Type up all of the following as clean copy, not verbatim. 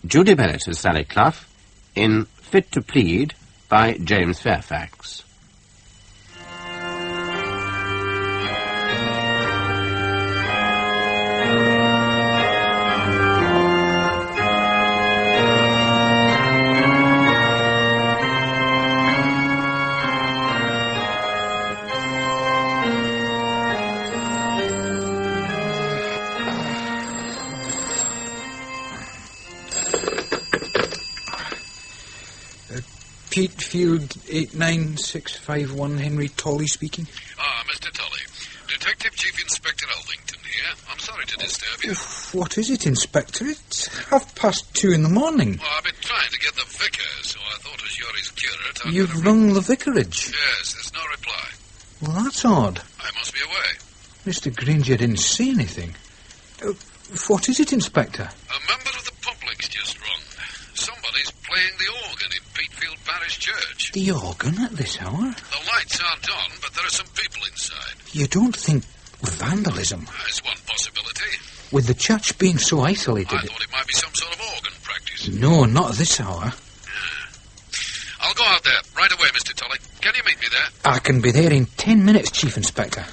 Judy Bennett as Sally Clough in Fit To Plead by James Fairfax. Peatfield 89651, Henry Tolley speaking. Mr. Tolley. Detective Chief Inspector Elvington here. I'm sorry to disturb you. What is it, Inspector? It's 2:30 in the morning. Well, I've been trying to get the vicar, so I thought as you're his curate... You've rung the vicarage? Yes, there's no reply. Well, that's odd. I must be away. Mr. Granger didn't say anything. What is it, Inspector? A member of the public's just rung. Somebody's playing the organ in Peatfield Parish Church. The organ at this hour? The lights aren't on, but there are some people inside. You don't think vandalism? There's one possibility. With the church being so isolated... I thought it might be some sort of organ practice. No, not at this hour. I'll go out there right away, Mr. Tolley. Can you meet me there? I can be there in 10 minutes, Chief Inspector.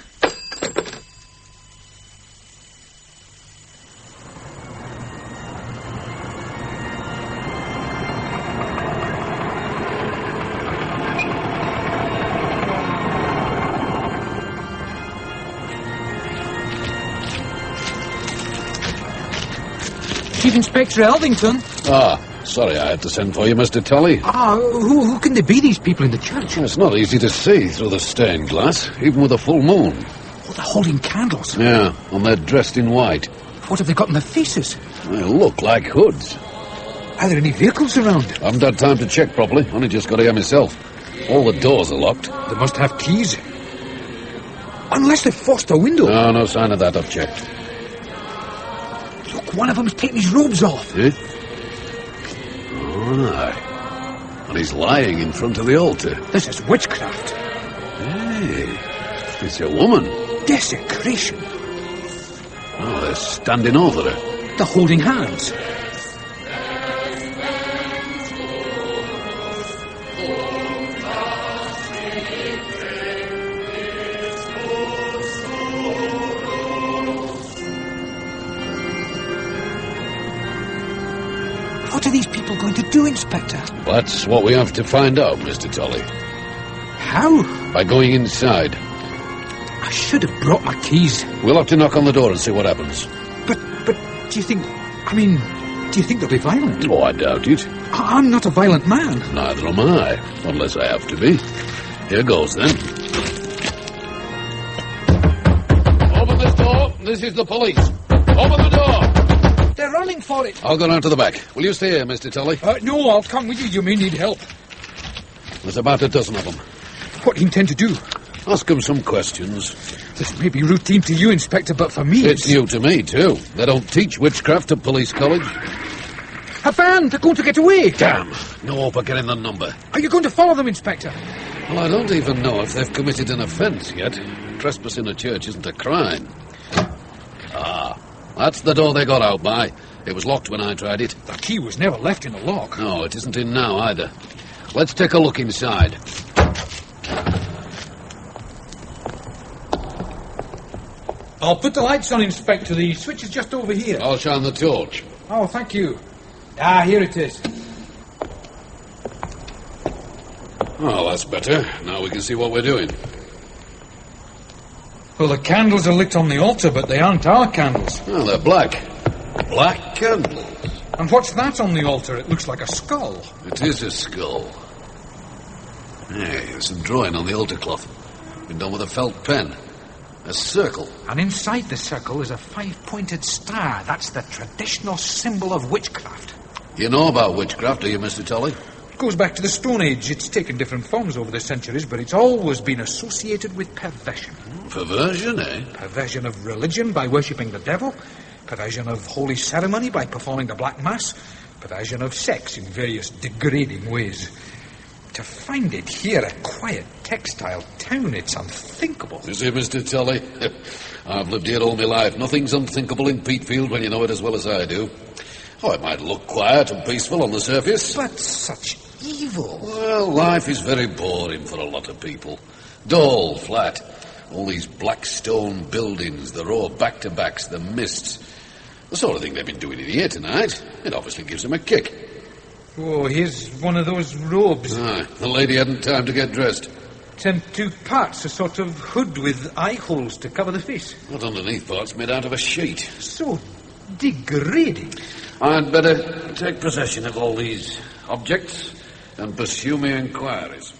Chief Inspector Elvington. Sorry I had to send for you, Mr. Tolley. Who can they be, these people in the church? It's not easy to see through the stained glass, even with a full moon. Oh, they're holding candles. Yeah, and they're dressed in white. What have they got in their faces? They look like hoods. Are there any vehicles around? I haven't had time to check properly. Only just got here myself. All the doors are locked. They must have keys. Unless they've forced a window. No sign of that. I've checked. Look, one of them's taking his robes off. Eh? And he's lying in front of the altar. This is witchcraft. Hey, it's a woman. Desecration. Oh, they're standing over her. They're holding hands. What are these people going to do, Inspector? That's what we have to find out, Mr. Tolley. How? By going inside. I should have brought my keys. We'll have to knock on the door and see what happens. But do you think... do you think they'll be violent? Oh, I doubt it. I'm not a violent man. Neither am I, unless I have to be. Here goes, then. Open this door. This is the police. Open the door. They're running for it. I'll go down to the back. Will you stay here, Mr. Tolley? No, I'll come with you. You may need help. There's about a dozen of them. What do you intend to do? Ask them some questions. This may be routine to you, Inspector, but for me... It's new to me, too. They don't teach witchcraft at police college. A van! They're going to get away! Damn! No hope of getting the number. Are you going to follow them, Inspector? Well, I don't even know if they've committed an offence yet. Trespassing a church isn't a crime. That's the door they got out by. It was locked when I tried it. The key was never left in the lock. No, it isn't in now either. Let's take a look inside. I'll put the lights on, Inspector. The switch is just over here. I'll shine the torch. Oh, thank you. Here it is. Oh, that's better. Now we can see what we're doing. Well, the candles are lit on the altar, but they aren't our candles. Oh, they're black. Black candles. And what's that on the altar? It looks like a skull. It is a skull. Hey, there's some drawing on the altar cloth. Been done with a felt pen. A circle. And inside the circle is a 5-pointed star. That's the traditional symbol of witchcraft. You know about witchcraft, do you, Mr. Tolley? It goes back to the Stone Age. It's taken different forms over the centuries, but it's always been associated with perversion. Perversion, eh? Perversion of religion by worshipping the devil. Perversion of holy ceremony by performing the Black Mass. Perversion of sex in various degrading ways. To find it here, a quiet textile town, it's unthinkable. You see, Mr. Tolley, I've lived here all my life. Nothing's unthinkable in Peatfield when you know it as well as I do. Oh, it might look quiet and peaceful on the surface. But such evil. Well, life is very boring for a lot of people. Dull, flat. All these black stone buildings, the row of back-to-backs, the mists. The sort of thing they've been doing in here tonight. It obviously gives them a kick. Oh, here's one of those robes. Aye, the lady hadn't time to get dressed. It's in two parts, a sort of hood with eye holes to cover the face. That underneath part's made out of a sheet. So degrading. I'd better take possession of all these objects and pursue my inquiries.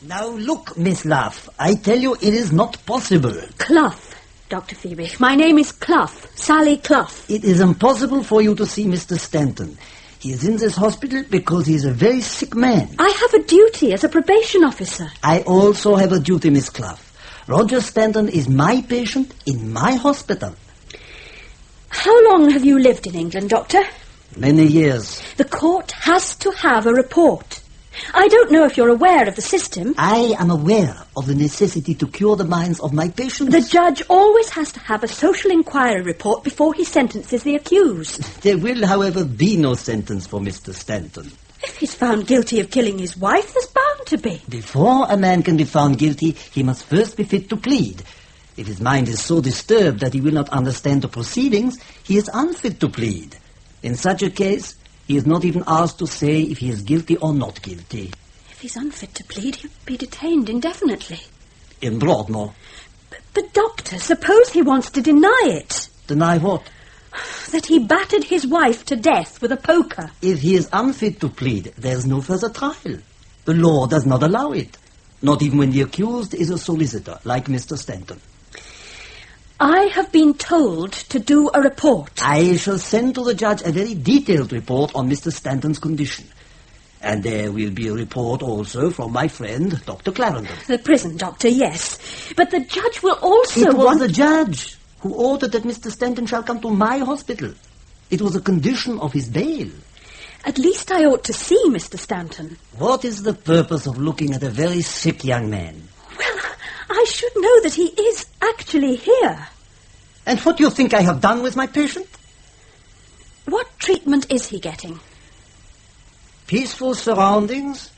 Now look, Miss Luff, I tell you it is not possible. Clough, Dr. Phoebe. My name is Clough, Sally Clough. It is impossible for you to see Mr. Stanton. He is in this hospital because he is a very sick man. I have a duty as a probation officer. I also have a duty, Miss Clough. Roger Stanton is my patient in my hospital. How long have you lived in England, Doctor? Many years. The court has to have a report. I don't know if you're aware of the system. I am aware of the necessity to cure the minds of my patients. The judge always has to have a social inquiry report before he sentences the accused. There will, however, be no sentence for Mr. Stanton. If he's found guilty of killing his wife, there's bound to be. Before a man can be found guilty, he must first be fit to plead. If his mind is so disturbed that he will not understand the proceedings, he is unfit to plead. In such a case, he is not even asked to say if he is guilty or not guilty. If he's unfit to plead, he'll be detained indefinitely. In Broadmoor. But Doctor, suppose he wants to deny it. Deny what? That he battered his wife to death with a poker. If he is unfit to plead, there is no further trial. The law does not allow it. Not even when the accused is a solicitor, like Mr. Stanton. I have been told to do a report. I shall send to the judge a very detailed report on Mr. Stanton's condition. And there will be a report also from my friend, Dr. Clarendon. The prison doctor, yes. But the judge will also It was want... the judge who ordered that Mr. Stanton shall come to my hospital. It was a condition of his bail. At least I ought to see Mr. Stanton. What is the purpose of looking at a very sick young man? Well, I should know that he is actually here. And what do you think I have done with my patient? What treatment is he getting? Peaceful surroundings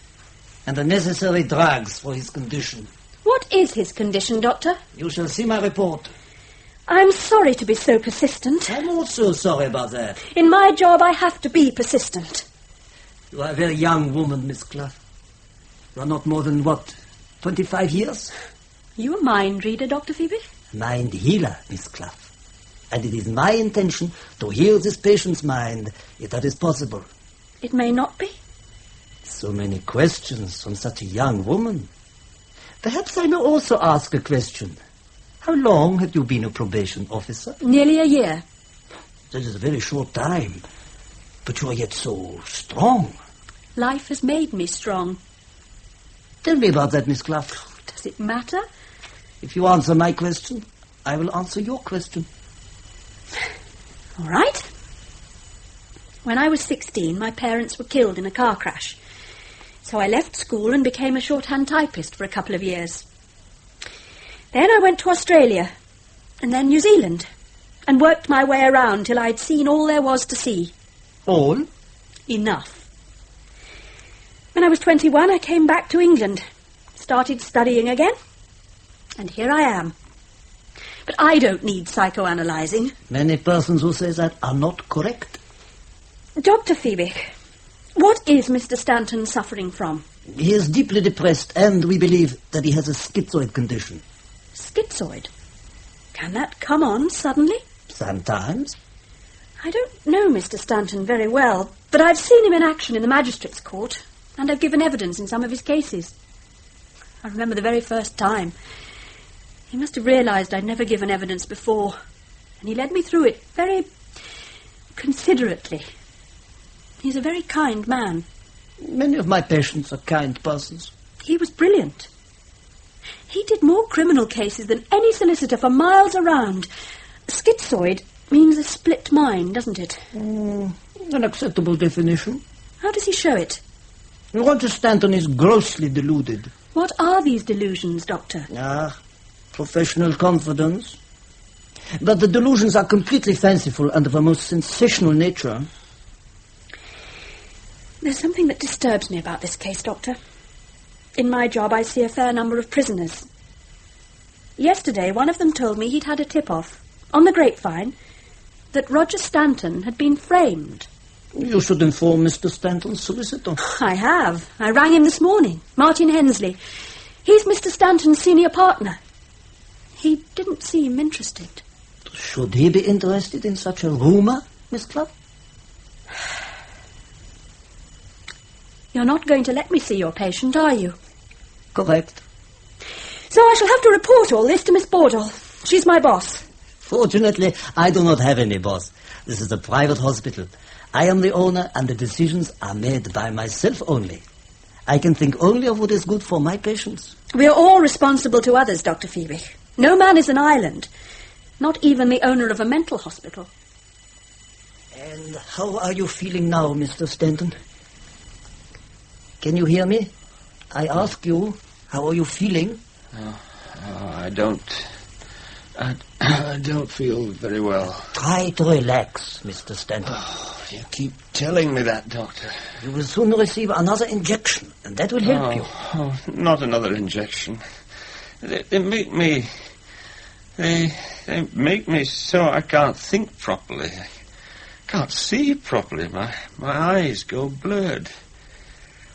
and the necessary drugs for his condition. What is his condition, Doctor? You shall see my report. I'm sorry to be so persistent. I'm also sorry about that. In my job, I have to be persistent. You are a very young woman, Miss Clough. You are not more than, 25 years? You a mind reader, Dr. Phoebe? Mind healer, Miss Clough. And it is my intention to heal this patient's mind, if that is possible. It may not be. So many questions from such a young woman. Perhaps I may also ask a question. How long have you been a probation officer? Nearly a year. That is a very short time. But you are yet so strong. Life has made me strong. Tell me about that, Miss Clough. Does it matter? If you answer my question, I will answer your question. All right. When I was 16, my parents were killed in a car crash. So I left school and became a shorthand typist for a couple of years. Then I went to Australia, and then New Zealand, and worked my way around till I'd seen all there was to see. All? Enough. When I was 21, I came back to England, started studying again, and here I am. But I don't need psychoanalyzing. Many persons who say that are not correct. Dr. Phoebe, what is Mr. Stanton suffering from? He is deeply depressed, and we believe that he has a schizoid condition. Schizoid? Can that come on suddenly? Sometimes. I don't know Mr. Stanton very well, but I've seen him in action in the magistrate's court, and I've given evidence in some of his cases. I remember the very first time. He must have realised I'd never given evidence before, and he led me through it very considerately. He's a very kind man. Many of my patients are kind persons. He was brilliant. He did more criminal cases than any solicitor for miles around. Schizoid means a split mind, doesn't it? An acceptable definition. How does he show it? Roger Stanton is grossly deluded. What are these delusions, Doctor? Professional confidence. But the delusions are completely fanciful and of a most sensational nature. There's something that disturbs me about this case, Doctor. In my job, I see a fair number of prisoners. Yesterday, one of them told me he'd had a tip-off, on the grapevine, that Roger Stanton had been framed. You should inform Mr. Stanton's solicitor. I have. I rang him this morning, Martin Hensley. He's Mr. Stanton's senior partner. He didn't seem interested. Should he be interested in such a rumour, Miss Clough? You're not going to let me see your patient, are you? Correct. So I shall have to report all this to Miss Bordell. She's my boss. Fortunately, I do not have any boss. This is a private hospital. I am the owner, and the decisions are made by myself only. I can think only of what is good for my patients. We are all responsible to others, Dr. Phoebe. No man is an island. Not even the owner of a mental hospital. And how are you feeling now, Mr. Stanton? Can you hear me? I ask you, how are you feeling? I don't feel very well. Try to relax, Mr. Stanton. Oh, you keep telling me that, Doctor. You will soon receive another injection, and that will help you. Oh, not another injection. They make me... They make me so I can't think properly. I can't see properly. My eyes go blurred.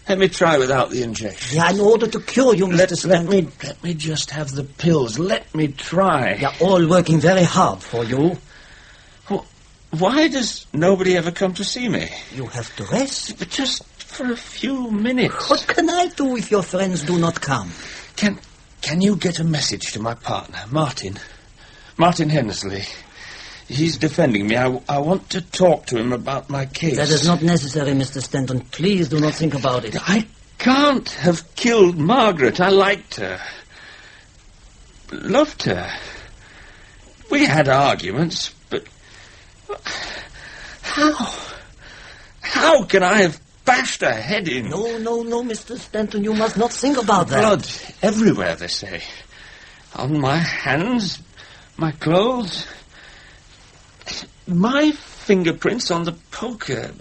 Let me try without the injection. Yeah, in order to cure you, Mr. Stanton. Let me just have the pills. Let me try. They are all working very hard for you. Why does nobody ever come to see me? You have to rest. But just for a few minutes. What can I do if your friends do not come? Can you get a message to my partner, Martin? Martin Hensley. He's defending me. I want to talk to him about my case. That is not necessary, Mr. Stanton. Please do not think about it. I can't have killed Margaret. I liked her. Loved her. We had arguments, but... How can I have bashed her head in? No, Mr. Stanton. You must not think about that. Blood everywhere, they say. On my hands, my clothes... My fingerprints on the poker.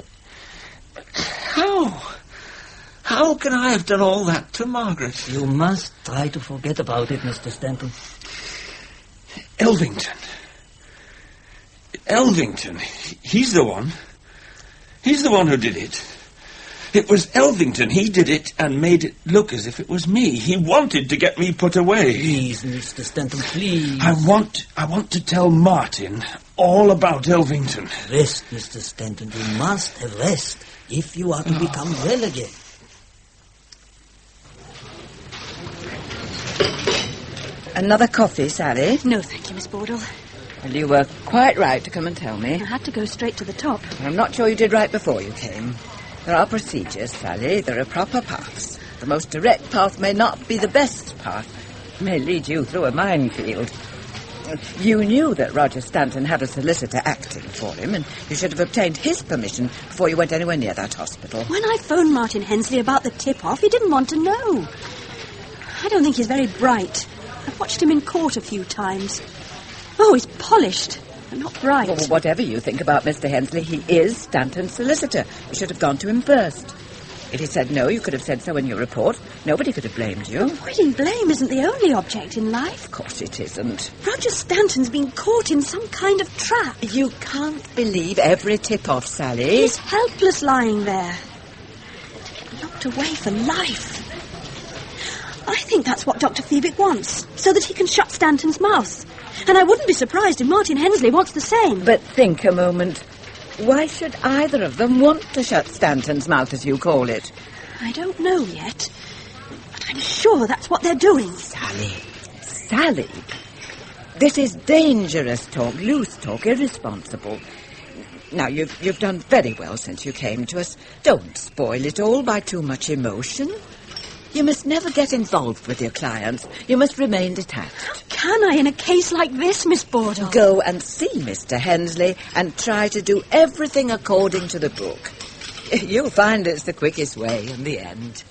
How can I have done all that to Margaret? You must try to forget about it, Mr. Stanton. Elvington. He's the one. He's the one who did it. It was Elvington. He did it and made it look as if it was me. He wanted to get me put away. Please, Mr. Stanton, please. I want to tell Martin all about Elvington. Rest, Mr. Stanton. You must have rest if you are to become well again. Another coffee, Sally? No, thank you, Miss Bordell. Well, you were quite right to come and tell me. I had to go straight to the top. I'm not sure you did right before you came. There are procedures, Sally. There are proper paths. The most direct path may not be the best path. It may lead you through a minefield. You knew that Roger Stanton had a solicitor acting for him, and you should have obtained his permission before you went anywhere near that hospital. When I phoned Martin Hensley about the tip-off, he didn't want to know. I don't think he's very bright. I've watched him in court a few times. Oh, he's polished, but not bright. Well, whatever you think about Mr. Hensley, he is Stanton's solicitor. You should have gone to him first. If he said no, you could have said so in your report. Nobody could have blamed you. Avoiding blame isn't the only object in life. Of course it isn't. Roger Stanton's been caught in some kind of trap. You can't believe every tip-off, Sally. He's helpless lying there. Locked away for life. I think that's what Dr. Phoebe wants, so that he can shut Stanton's mouth. And I wouldn't be surprised if Martin Hensley wants the same. But think a moment. Why should either of them want to shut Stanton's mouth, as you call it? I don't know yet, but I'm sure that's what they're doing. Sally, this is dangerous talk, loose talk, irresponsible. Now, you've done very well since you came to us. Don't spoil it all by too much emotion. You must never get involved with your clients. You must remain detached. How can I in a case like this, Miss Bordell? Go and see Mr. Hensley and try to do everything according to the book. You'll find it's the quickest way in the end.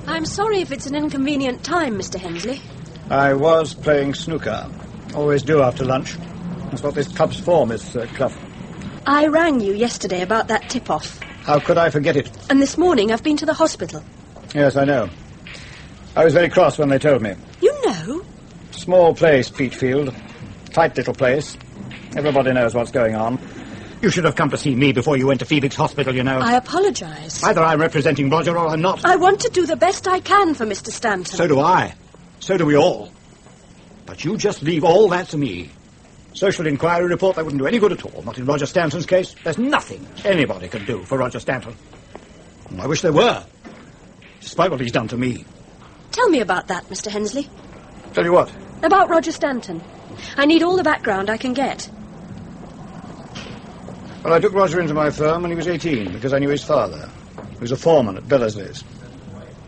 I'm sorry if it's an inconvenient time, Mr. Hensley. I was playing snooker. Always do after lunch. That's what this club's for, Miss Clough. I rang you yesterday about that tip-off. How could I forget it? And this morning I've been to the hospital. Yes, I know. I was very cross when they told me. You know? Small place, Peatfield. Tight little place. Everybody knows what's going on. You should have come to see me before you went to Phoebus Hospital, you know. I apologise. Either I'm representing Roger or I'm not. I want to do the best I can for Mr. Stanton. So do I. So do we all. But you just leave all that to me. Social inquiry report, that wouldn't do any good at all. Not in Roger Stanton's case. There's nothing anybody can do for Roger Stanton. And I wish there were. Despite what he's done to me. Tell me about that, Mr. Hensley. Tell you what? About Roger Stanton. I need all the background I can get. Well, I took Roger into my firm when he was 18 because I knew his father. He was a foreman at Bellersley's.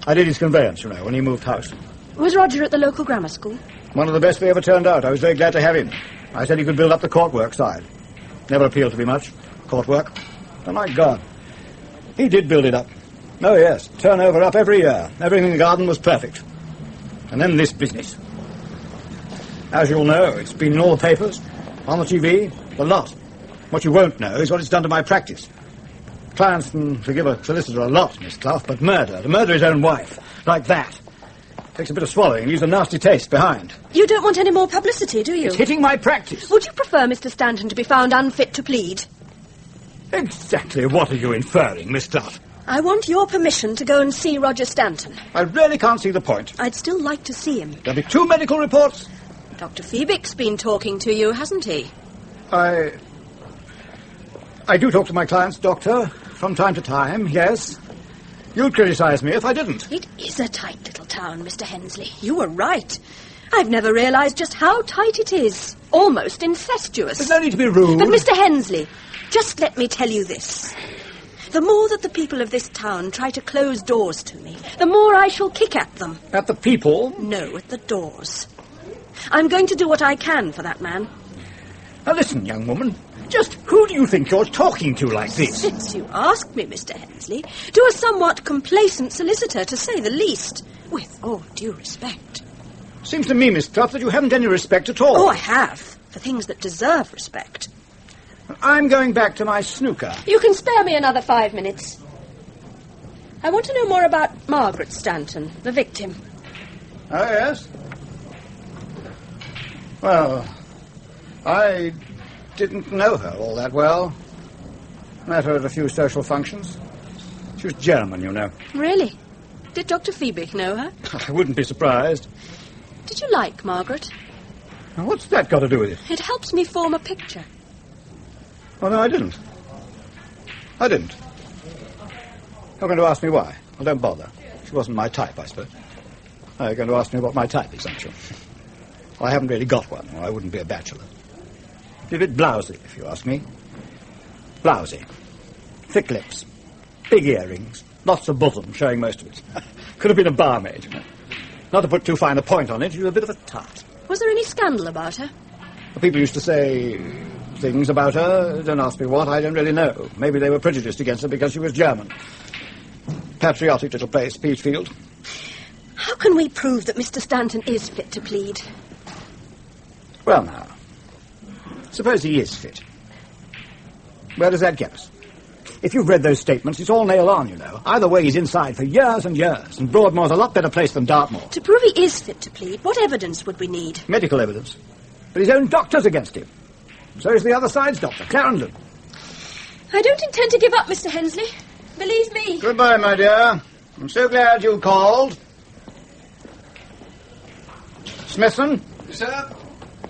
I did his conveyance, you know, when he moved house. Was Roger at the local grammar school? One of the best we ever turned out. I was very glad to have him. I said he could build up the court work side. Never appealed to me much. Court work. Oh, my God. He did build it up. Oh, yes. Turnover up every year. Everything in the garden was perfect. And then this business. As you'll know, it's been in all the papers, on the TV, the lot. What you won't know is what it's done to my practice. Clients can forgive a solicitor a lot, Miss Clough, but to murder his own wife, like that, takes a bit of swallowing, leaves a nasty taste behind. You don't want any more publicity, do you? It's hitting my practice. Would you prefer Mr. Stanton to be found unfit to plead? Exactly what are you inferring, Miss Clough? I want your permission to go and see Roger Stanton. I really can't see the point. I'd still like to see him. There'll be 2 medical reports. Dr. Phoebic's been talking to you, hasn't he? I do talk to my clients, Doctor, from time to time, yes. You'd criticize me if I didn't. It is a tight little town, Mr. Hensley. You were right. I've never realised just how tight it is. Almost incestuous. There's no need to be rude. But, Mr. Hensley, just let me tell you this. The more that the people of this town try to close doors to me, the more I shall kick at them. At the people? No, at the doors. I'm going to do what I can for that man. Now listen, young woman. Just who do you think you're talking to like this? Since you asked me, Mr. Hensley, to a somewhat complacent solicitor, to say the least, with all due respect. Seems to me, Miss Clough, that you haven't any respect at all. Oh, I have, for things that deserve respect. I'm going back to my snooker. You can spare me another 5 minutes. I want to know more about Margaret Stanton, the victim. Oh, yes? Well, I didn't know her all that well. Met her at a few social functions. She was German, you know. Really? Did Dr. Phoebic know her? I wouldn't be surprised. Did you like Margaret? Now, what's that got to do with it? It helps me form a picture. Oh, no, I didn't. You're going to ask me why? Well, don't bother. She wasn't my type, I suppose. Oh, you're going to ask me what my type is, aren't you? Well, I haven't really got one, or I wouldn't be a bachelor. She's a bit blousy, if you ask me. Blousy. Thick lips. Big earrings. Lots of bosom, showing most of it. Could have been a barmaid, you know. Not to put too fine a point on it, she was a bit of a tart. Was there any scandal about her? The people used to say things about her. Don't ask me what, I don't really know. Maybe they were prejudiced against her because she was German. Patriotic little place, Peatfield. How can we prove that Mr. Stanton is fit to plead? Well, now, suppose he is fit. Where does that get us? If you've read those statements, it's all nail on, you know. Either way, he's inside for years and years, and Broadmoor's a lot better place than Dartmoor. To prove he is fit to plead, what evidence would we need? Medical evidence. But his own doctor's against him. So is the other side's doctor, Clarendon. I don't intend to give up, Mr. Hensley. Believe me. Goodbye, my dear. I'm so glad you called. Smithson? Sir?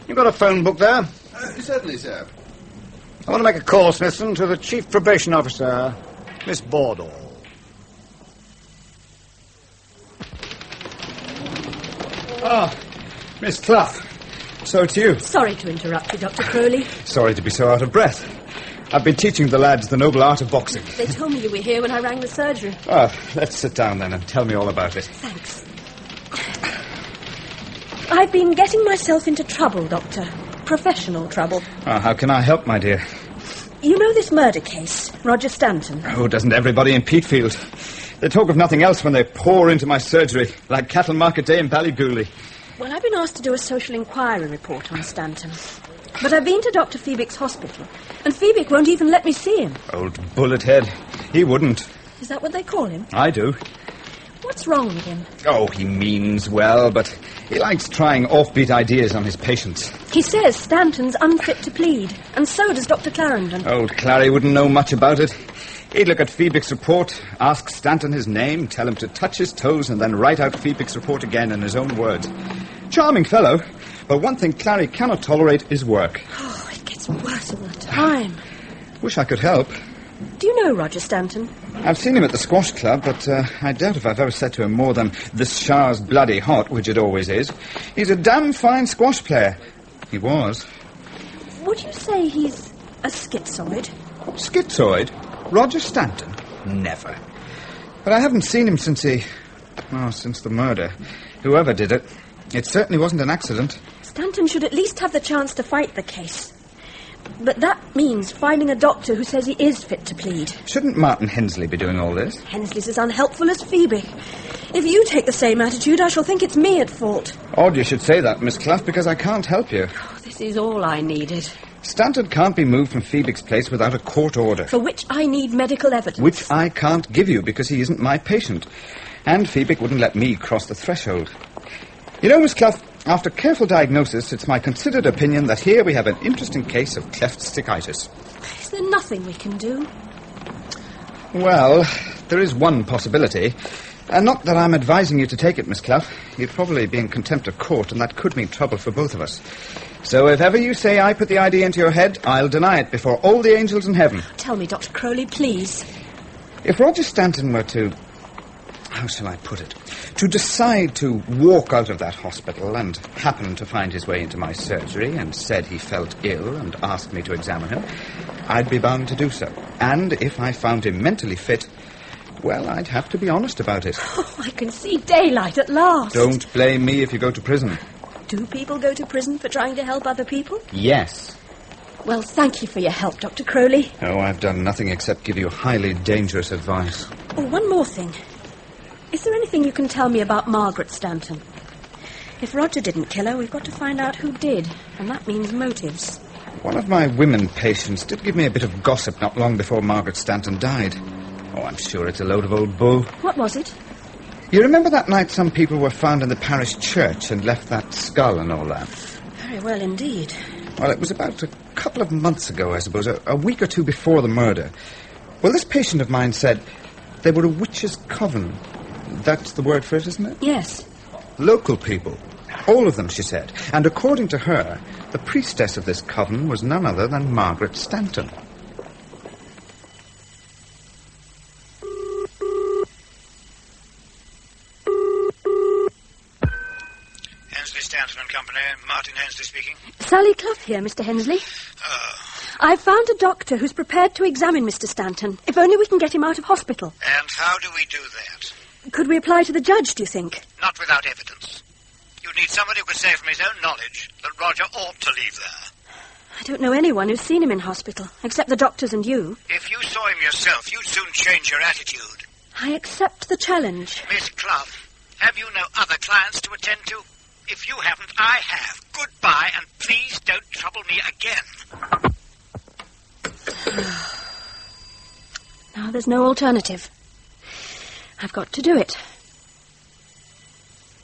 You got a phone book there? Certainly, sir. I want to make a call, Smithson, to the Chief Probation Officer, Miss Bordall. Ah, Miss Clough. So it's you. Sorry to interrupt you, Dr. Crowley. Sorry to be so out of breath. I've been teaching the lads the noble art of boxing. They told me you were here when I rang the surgery. Ah, let's sit down then and tell me all about it. Thanks. I've been getting myself into trouble, Doctor. Professional trouble. Ah, how can I help, my dear? You know this murder case, Roger Stanton? Oh, doesn't everybody in Peatfield? They talk of nothing else when they pour into my surgery, like cattle market day in Ballygooley. Well, I've been asked to do a social inquiry report on Stanton. But I've been to Dr. Phoebic's hospital, and Phoebic won't even let me see him. Old bullet head. He wouldn't. Is that what they call him? I do. What's wrong with him? Oh, he means well, but he likes trying offbeat ideas on his patients. He says Stanton's unfit to plead, and so does Dr. Clarendon. Old Clary wouldn't know much about it. He'd look at Phoebic's report, ask Stanton his name, tell him to touch his toes, and then write out Phoebic's report again in his own words. Charming fellow, but one thing Clary cannot tolerate is work. Oh, it gets worse all the time. Wish I could help. Do you know Roger Stanton? I've seen him at the squash club, but I doubt if I've ever said to him more than, "This shower's bloody hot," which it always is. He's a damn fine squash player. He was. Would you say he's a schizoid? Schizoid? Roger Stanton? Never. But I haven't seen him since the murder. Whoever did it. It certainly wasn't an accident. Stanton should at least have the chance to fight the case. But that means finding a doctor who says he is fit to plead. Shouldn't Martin Hensley be doing all this? Hensley's as unhelpful as Phoebe. If you take the same attitude, I shall think it's me at fault. Odd you should say that, Miss Clough, because I can't help you. Oh, this is all I needed. Stanton can't be moved from Phoebic's place without a court order. For which I need medical evidence. Which I can't give you because he isn't my patient. And Phoebic wouldn't let me cross the threshold. You know, Miss Clough, after careful diagnosis, it's my considered opinion that here we have an interesting case of cleft stickitis. Is there nothing we can do? Well, there is one possibility. And not that I'm advising you to take it, Miss Clough. You'd probably be in contempt of court, and that could mean trouble for both of us. So if ever you say I put the idea into your head, I'll deny it before all the angels in heaven. Tell me, Dr. Crowley, please. If Roger Stanton were to... how shall I put it? To decide to walk out of that hospital and happen to find his way into my surgery and said he felt ill and asked me to examine him, I'd be bound to do so. And if I found him mentally fit, well, I'd have to be honest about it. Oh, I can see daylight at last. Don't blame me if you go to prison. Do people go to prison for trying to help other people? Yes. Well, thank you for your help, Dr. Crowley. Oh, I've done nothing except give you highly dangerous advice. Oh, one more thing. Is there anything you can tell me about Margaret Stanton? If Roger didn't kill her, we've got to find out who did, and that means motives. One of my women patients did give me a bit of gossip not long before Margaret Stanton died. Oh, I'm sure it's a load of old bull. What was it? You remember that night some people were found in the parish church and left that skull and all that? Very well indeed. Well, it was about a couple of months ago, I suppose, a week or two before the murder. Well, this patient of mine said they were a witch's coven. That's the word for it, isn't it? Yes. Local people. All of them, she said. And according to her, the priestess of this coven was none other than Margaret Stanton. Hensley, Stanton and Company. Martin Hensley speaking. Sally Clough here, Mr. Hensley. I've found a doctor who's prepared to examine Mr. Stanton, if only we can get him out of hospital. And how do we do that? Could we apply to the judge, do you think? Not without evidence. You'd need somebody who could say from his own knowledge that Roger ought to leave there. I don't know anyone who's seen him in hospital, except the doctors and you. If you saw him yourself, you'd soon change your attitude. I accept the challenge. Miss Clough, have you no other clients to attend to? If you haven't, I have. Goodbye, and please don't trouble me again. Now there's no alternative. I've got to do it.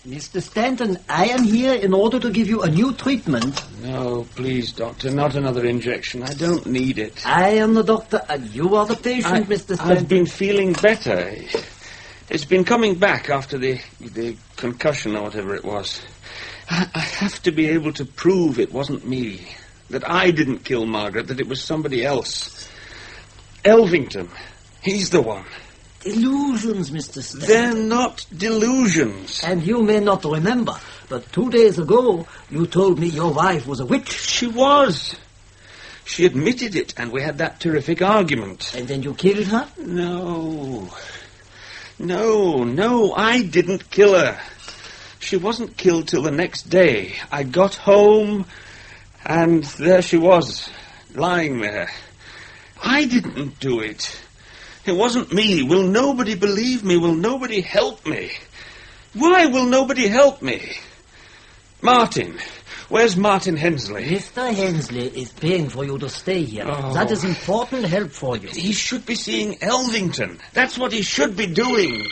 Mr. Stanton, I am here in order to give you a new treatment. No, please, Doctor, not another injection. I don't need it. I am the doctor and you are the patient, Mr. Stanton. I've been feeling better. It's been coming back after the concussion or whatever it was. I have to be able to prove it wasn't me, that I didn't kill Margaret, that it was somebody else. Elvington, he's the one. Delusions, Mr. Stanton. They're not delusions. And you may not remember, but 2 days ago you told me your wife was a witch. She was. She admitted it, and we had that terrific argument. And then you killed her? No, I didn't kill her. She wasn't killed till the next day. I got home, and there she was, lying there. I didn't do it. It wasn't me. Will nobody believe me? Will nobody help me? Why will nobody help me? Martin. Where's Martin Hensley? Mr. Hensley is paying for you to stay here. Oh. That is important help for you. He should be seeing Elvington. That's what he should be doing.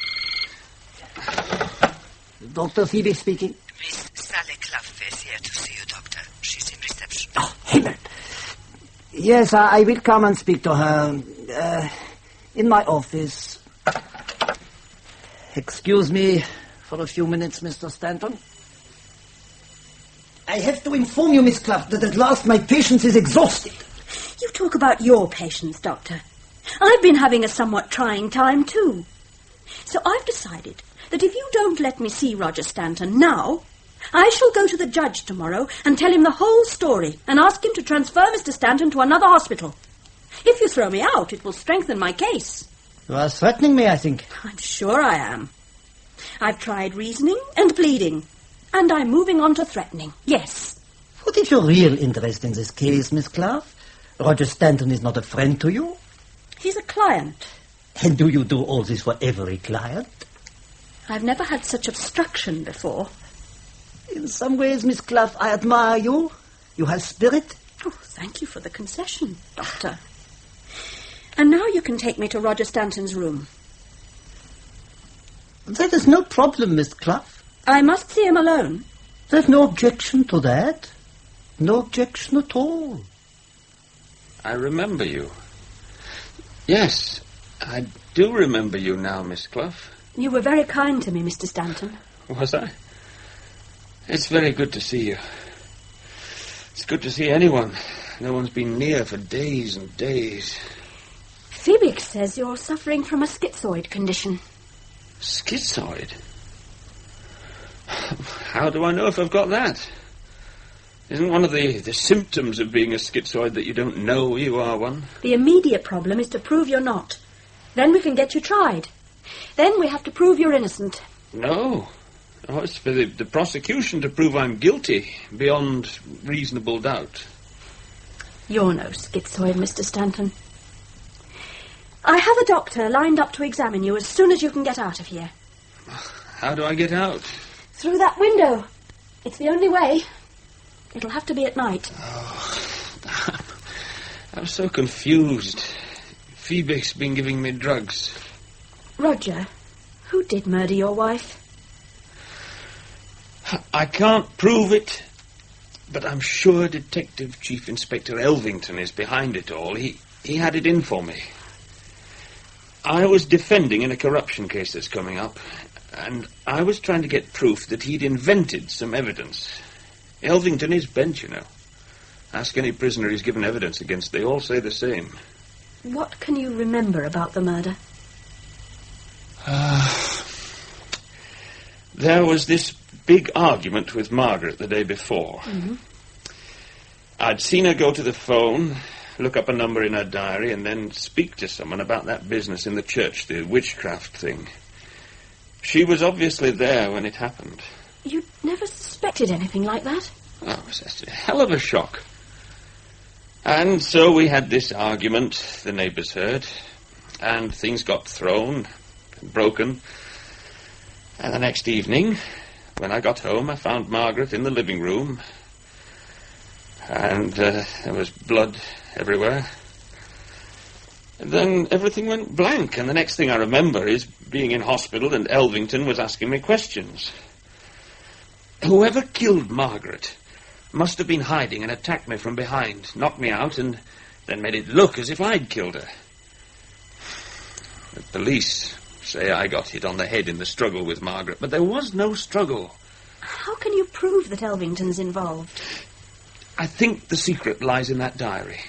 Dr. Phoebe speaking. Miss Sally Clough is here to see you, Doctor. She's in reception. Oh, Himmel. Yes, I will come and speak to her. In my office. Excuse me for a few minutes, Mr. Stanton. I have to inform you, Miss Clough, that at last my patience is exhausted. You talk about your patience, Doctor. I've been having a somewhat trying time, too. So I've decided that if you don't let me see Roger Stanton now, I shall go to the judge tomorrow and tell him the whole story and ask him to transfer Mr. Stanton to another hospital. If you throw me out, it will strengthen my case. You are threatening me, I think. I'm sure I am. I've tried reasoning and pleading, and I'm moving on to threatening, yes. What is your real interest in this case, Miss Clough? Roger Stanton is not a friend to you. He's a client. And do you do all this for every client? I've never had such obstruction before. In some ways, Miss Clough, I admire you. You have spirit. Oh, thank you for the concession, Doctor. And now you can take me to Roger Stanton's room. That is no problem, Miss Clough. I must see him alone. There's no objection to that. No objection at all. I remember you. Yes, I do remember you now, Miss Clough. You were very kind to me, Mr. Stanton. Was I? It's very good to see you. It's good to see anyone. No one's been near for days and days. Phoebe says you're suffering from a schizoid condition. Schizoid? How do I know if I've got that? Isn't one of the symptoms of being a schizoid that you don't know you are one? The immediate problem is to prove you're not. Then we can get you tried. Then we have to prove you're innocent. No. Oh, it's for the prosecution to prove I'm guilty beyond reasonable doubt. You're no schizoid, Mr. Stanton. I have a doctor lined up to examine you as soon as you can get out of here. How do I get out? Through that window. It's the only way. It'll have to be at night. Oh, I'm so confused. Phoebe's been giving me drugs. Roger, who did murder your wife? I can't prove it, but I'm sure Detective Chief Inspector Elvington is behind it all. He had it in for me. I was defending in a corruption case that's coming up, and I was trying to get proof that he'd invented some evidence. Elvington is bent, you know. Ask any prisoner he's given evidence against, they all say the same. What can you remember about the murder? There was this big argument with Margaret the day before. Mm-hmm. I'd seen her go to the phone, look up a number in her diary, and then speak to someone about that business in the church, the witchcraft thing. She was obviously there when it happened. You never suspected anything like that? Oh, it was just a hell of a shock. And so we had this argument, the neighbours heard, and things got thrown, broken. And the next evening, when I got home, I found Margaret in the living room, and there was blood everywhere. And then everything went blank, and the next thing I remember is being in hospital and Elvington was asking me questions. Whoever killed Margaret must have been hiding and attacked me from behind, knocked me out, and then made it look as if I'd killed her. The police say I got hit on the head in the struggle with Margaret, but there was no struggle. How can you prove that Elvington's involved? I think the secret lies in that diary.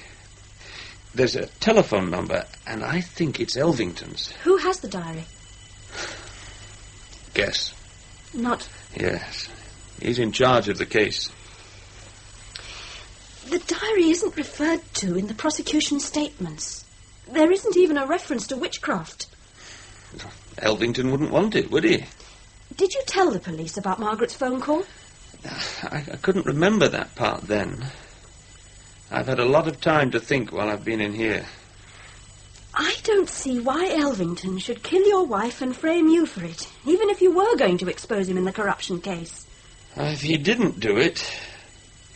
There's a telephone number, and I think it's Elvington's. Who has the diary? Guess. Not... Yes. He's in charge of the case. The diary isn't referred to in the prosecution statements. There isn't even a reference to witchcraft. Elvington wouldn't want it, would he? Did you tell the police about Margaret's phone call? I couldn't remember that part then. I've had a lot of time to think while I've been in here. I don't see why Elvington should kill your wife and frame you for it, even if you were going to expose him in the corruption case. If he didn't do it,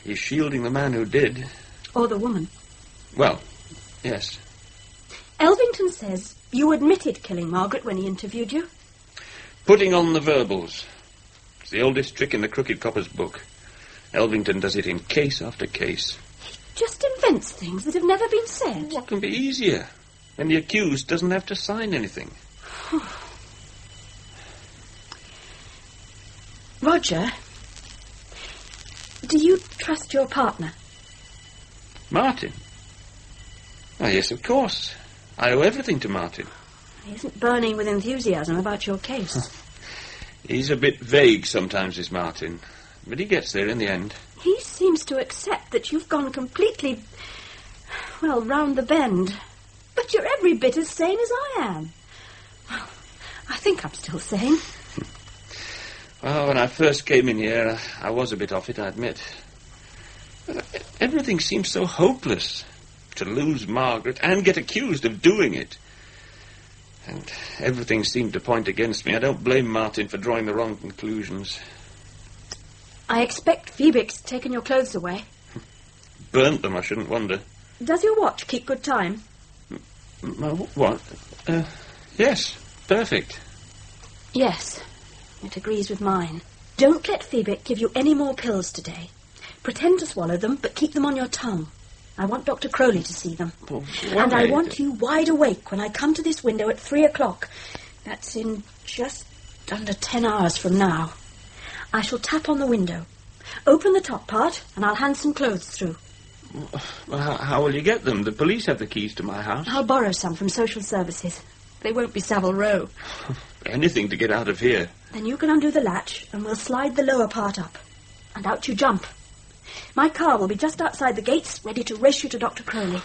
he's shielding the man who did. Or the woman. Well, yes. Elvington says you admitted killing Margaret when he interviewed you. Putting on the verbals. It's the oldest trick in the Crooked Copper's book. Elvington does it in case after case. He just invents things that have never been said. What can be easier? And the accused doesn't have to sign anything. Roger, do you trust your partner? Martin? Oh, yes, of course. I owe everything to Martin. He isn't burning with enthusiasm about your case. He's a bit vague sometimes, this Martin. But he gets there in the end. He seems to accept that you've gone completely, well, round the bend. But you're every bit as sane as I am. Well, I think I'm still sane. Well, when I first came in here, I was a bit off it, I admit. But everything seems so hopeless. To lose Margaret and get accused of doing it. And everything seemed to point against me. I don't blame Martin for drawing the wrong conclusions. I expect Phoebic's taken your clothes away. Burnt them, I shouldn't wonder. Does your watch keep good time? What? Yes, perfect. Yes, it agrees with mine. Don't let Phoebic give you any more pills today. Pretend to swallow them, but keep them on your tongue. I want Dr. Crowley to see them. Well, and I want you wide awake when I come to this window at 3 o'clock. That's in just under 10 hours from now. I shall tap on the window. Open the top part, and I'll hand some clothes through. Well, how will you get them? The police have the keys to my house. I'll borrow some from social services. They won't be Savile Row. Anything to get out of here. Then you can undo the latch, and we'll slide the lower part up. And out you jump. My car will be just outside the gates, ready to race you to Dr. Crowley.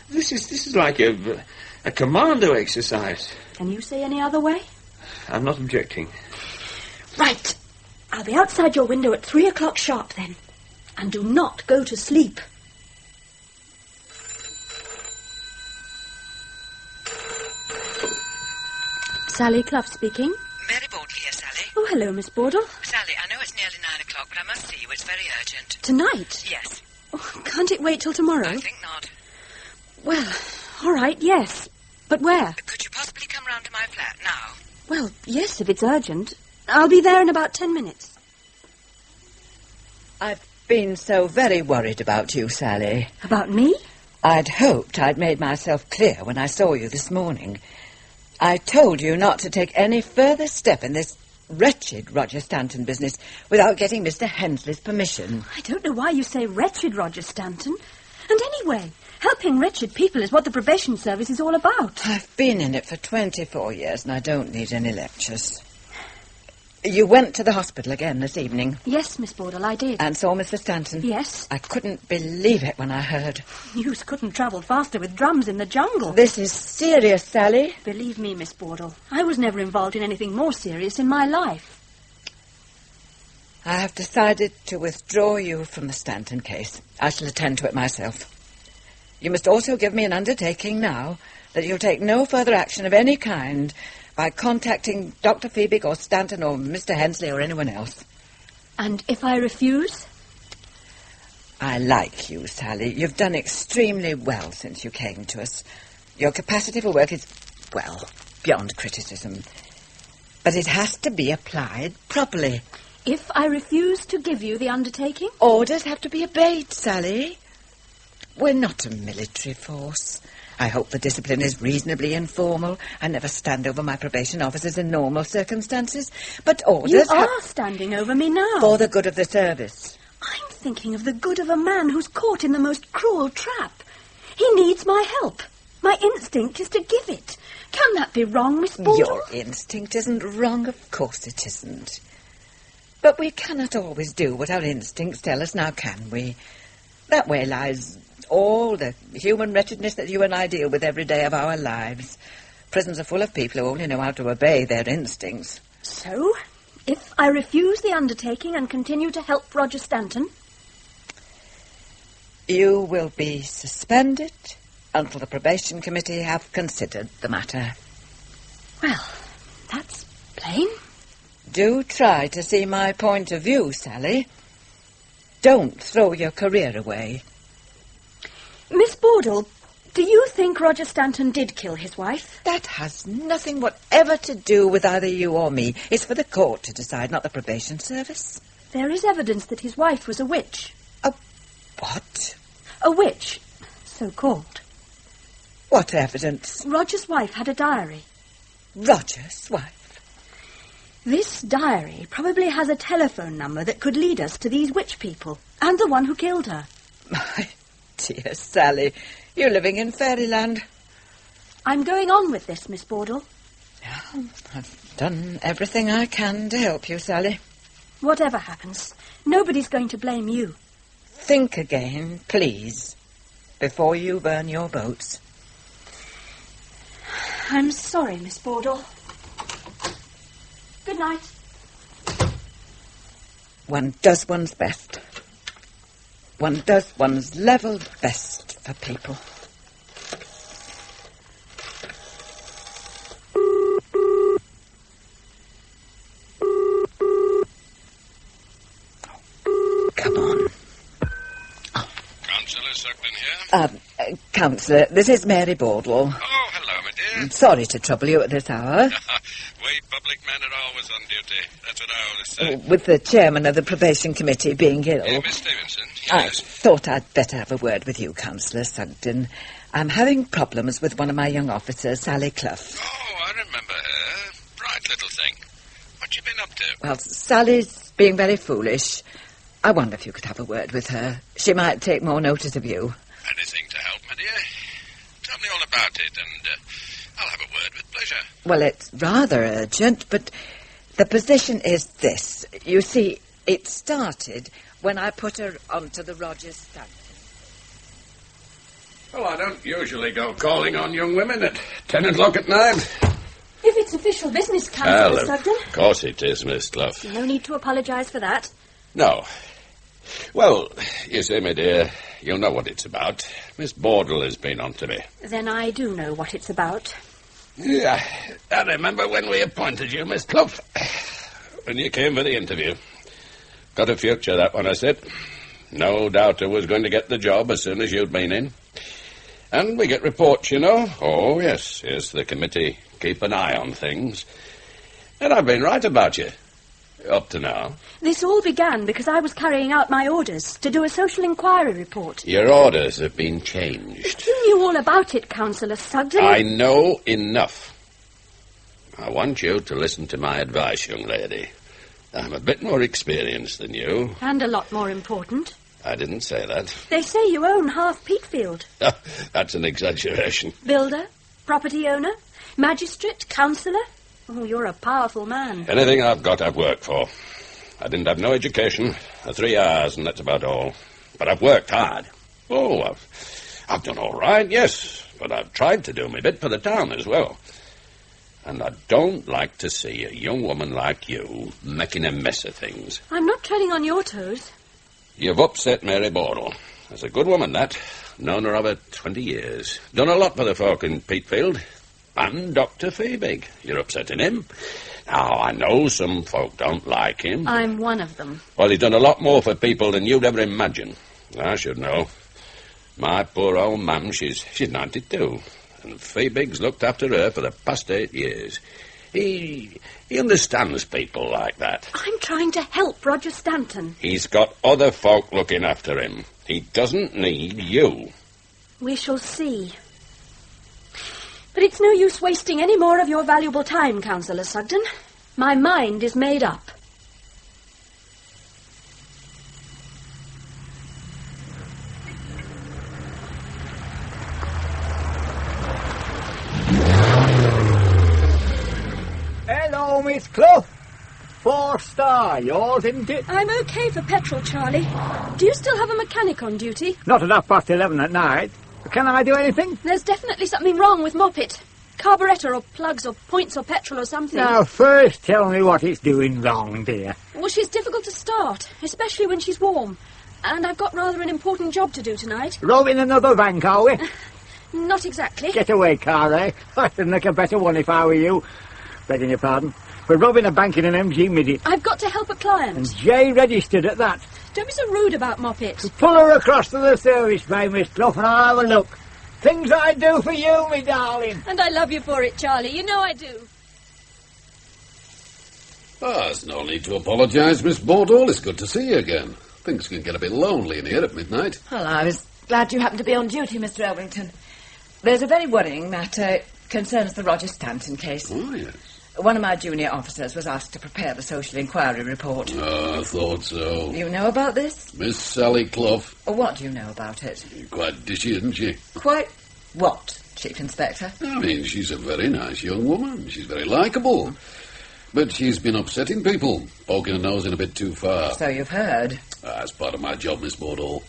This is like a commando exercise. Can you say any other way? I'm not objecting. Right. I'll be outside your window at 3 o'clock sharp, then. And do not go to sleep. Sally Clough speaking. Mary Bordle here, Sally. Oh, hello, Miss Bordle. Sally, I know it's nearly 9 o'clock, but I must see you. It's very urgent. Tonight? Yes. Oh, can't it wait till tomorrow? I think not. Well, all right, yes. But where? Could you possibly come round to my flat now? Well, yes, if it's urgent. I'll be there in about 10 minutes. I've been so very worried about you, Sally. About me? I'd hoped I'd made myself clear when I saw you this morning. I told you not to take any further step in this wretched Roger Stanton business without getting Mr. Hensley's permission. I don't know why you say wretched, Roger Stanton. And anyway, helping wretched people is what the probation service is all about. I've been in it for 24 years and I don't need any lectures. You went to the hospital again this evening? Yes, Miss Bordle, I did. And saw Mr. Stanton? Yes. I couldn't believe it when I heard. News couldn't travel faster with drums in the jungle. This is serious, Sally. Believe me, Miss Bordle, I was never involved in anything more serious in my life. I have decided to withdraw you from the Stanton case. I shall attend to it myself. You must also give me an undertaking now that you'll take no further action of any kind by contacting Dr. Phoebe or Stanton or Mr. Hensley or anyone else. And if I refuse? I like you, Sally. You've done extremely well since you came to us. Your capacity for work is, well, beyond criticism. But it has to be applied properly. If I refuse to give you the undertaking? Orders have to be obeyed, Sally. We're not a military force. I hope the discipline is reasonably informal. I never stand over my probation officers in normal circumstances. But orders... You are standing over me now. For the good of the service. I'm thinking of the good of a man who's caught in the most cruel trap. He needs my help. My instinct is to give it. Can that be wrong, Miss Bordle? Your instinct isn't wrong, of course it isn't. But we cannot always do what our instincts tell us, now can we? That way lies all the human wretchedness that you and I deal with every day of our lives. Prisons are full of people who only know how to obey their instincts. So, if I refuse the undertaking and continue to help Roger Stanton? You will be suspended until the probation committee have considered the matter. Well, that's plain. Do try to see my point of view, Sally. Don't throw your career away. Miss Bordle, do you think Roger Stanton did kill his wife? That has nothing whatever to do with either you or me. It's for the court to decide, not the probation service. There is evidence that his wife was a witch. A what? A witch, so-called. What evidence? Roger's wife had a diary. Roger's wife? This diary probably has a telephone number that could lead us to these witch people, and the one who killed her. My dear Sally, you're living in fairyland. I'm going on with this, Miss Bordle. Yeah, I've done everything I can to help you, Sally. Whatever happens, nobody's going to blame you. Think again, please, before you burn your boats. I'm sorry, Miss Bordle. Good night. One does one's best. One does one's level best for people. Come on. Councillor Sugden here? Councillor, this is Mary Bordle. Oh, hello, my dear. Sorry to trouble you at this hour. We public men are always on duty. That's what I always say. With the chairman of the probation committee being ill. Miss Stevenson? I Yes. thought I'd better have a word with you, Councillor Sugden. I'm having problems with one of my young officers, Sally Clough. Oh, I remember her. Bright little thing. What you been up to? Well, Sally's being very foolish. I wonder if you could have a word with her. She might take more notice of you. Anything to help, my dear. Tell me all about it, and I'll have a word with pleasure. Well, it's rather urgent, but the position is this. You see, it started when I put her onto the Roger Stanton. Well, I don't usually go calling on young women at 10 o'clock at night. If it's official business, Councillor Sugden. Of course it is, Miss Clough. No need to apologise for that. No. Well, you see, my dear, you know what it's about. Miss Bordle has been on to me. Then I do know what it's about. Yeah, I remember when we appointed you, Miss Clough. When you came for the interview. Got a future, that one, I said. No doubt I was going to get the job as soon as you'd been in. And we get reports, you know. Oh, yes, the committee keep an eye on things. And I've been right about you. Up to now. This all began because I was carrying out my orders to do a social inquiry report. Your orders have been changed. You knew all about it, Councillor Sugden. I know enough. I want you to listen to my advice, young lady. I'm a bit more experienced than you. And a lot more important. I didn't say that. They say you own half Peatfield. That's an exaggeration. Builder, property owner, magistrate, councillor. Oh, you're a powerful man. Anything I've got, I've worked for. I didn't have no education, 3 hours, and that's about all. But I've worked hard. Oh, I've done all right, yes, but I've tried to do my bit for the town as well. And I don't like to see a young woman like you making a mess of things. I'm not treading on your toes. You've upset Mary Bordle. That's a good woman, that. Known her over 20 years. Done a lot for the folk in Peatfield. And Dr. Feebig. You're upsetting him. Now, I know some folk don't like him. I'm one of them. Well, he's done a lot more for people than you'd ever imagine. I should know. My poor old mum, she's 92. And Feebig's looked after her for the past 8 years. He understands people like that. I'm trying to help Roger Stanton. He's got other folk looking after him. He doesn't need you. We shall see. But it's no use wasting any more of your valuable time, Councillor Sugden. My mind is made up. Hello, Miss Clough. 4-star, yours, isn't it? I'm okay for petrol, Charlie. Do you still have a mechanic on duty? Not at 11:30 at night. Can I do anything? There's definitely something wrong with Moppet. Carburettor or plugs or points or petrol or something. Now, first tell me what it's doing wrong, dear. Well, she's difficult to start, especially when she's warm. And I've got rather an important job to do tonight. Rowing another bank, are we? Not exactly. Get away, Cara. I should make a better one if I were you. Begging your pardon. We're robbing a bank in an MG midget. I've got to help a client. And Jay registered at that. Don't be so rude about Moppet. Pull her across to the service bay, Miss Clough, and I'll have a look. Things I'd do for you, me darling. And I love you for it, Charlie. You know I do. There's no need to apologise, Miss Bordall. It's good to see you again. Things can get a bit lonely in here at midnight. Well, I was glad you happened to be on duty, Mr. Elvington. There's a very worrying matter. It concerns the Roger Stanton case. Oh, yes. One of my junior officers was asked to prepare the social inquiry report. I thought so. You know about this? Miss Sally Clough. What do you know about it? Quite dishy, isn't she? Quite what, Chief Inspector? I mean, she's a very nice young woman. She's very likeable. But she's been upsetting people, poking her nose in a bit too far. So you've heard. That's part of my job, Miss Bordall.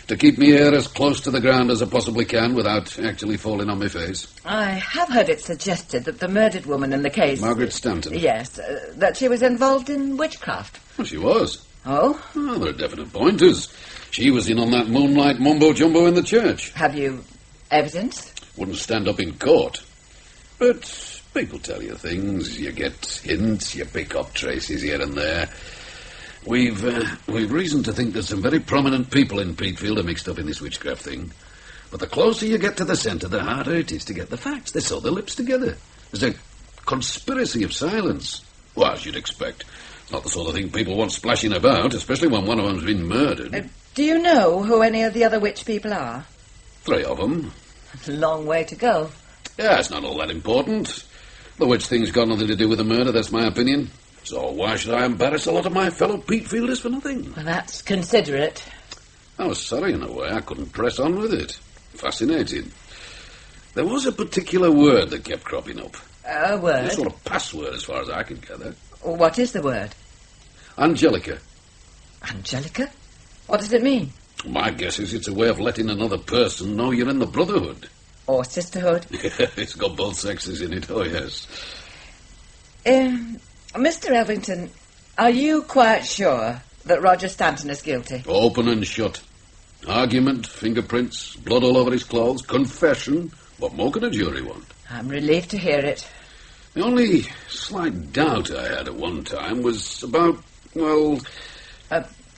To keep me here as close to the ground as I possibly can without actually falling on my face. I have heard it suggested that the murdered woman in the case... Margaret Stanton. Yes, that she was involved in witchcraft. Well, she was. Oh? Well, there are definite pointers. She was in on that moonlight mumbo-jumbo in the church. Have you evidence? Wouldn't stand up in court. But people tell you things, you get hints, you pick up traces here and there. We've reason to think that some very prominent people in Peatfield are mixed up in this witchcraft thing. But the closer you get to the centre, the harder it is to get the facts. They sew their lips together. There's a conspiracy of silence. Well, as you'd expect. It's not the sort of thing people want splashing about, especially when one of them's been murdered. Do you know who any of the other witch people are? 3 of them. It's a long way to go. Yeah, it's not all that important. The witch thing's got nothing to do with the murder, that's my opinion. So why should I embarrass a lot of my fellow Peatfielders for nothing? Well, that's considerate. I was sorry in a way I couldn't press on with it. Fascinating. There was a particular word that kept cropping up. A word? A sort of password as far as I can gather. What is the word? Angelica. Angelica? What does it mean? My guess is it's a way of letting another person know you're in the Brotherhood. Or sisterhood? It's got both sexes in it, oh yes. Mr. Elvington, are you quite sure that Roger Stanton is guilty? Open and shut. Argument, fingerprints, blood all over his clothes, confession. What more can a jury want? I'm relieved to hear it. The only slight doubt I had at one time was about, well...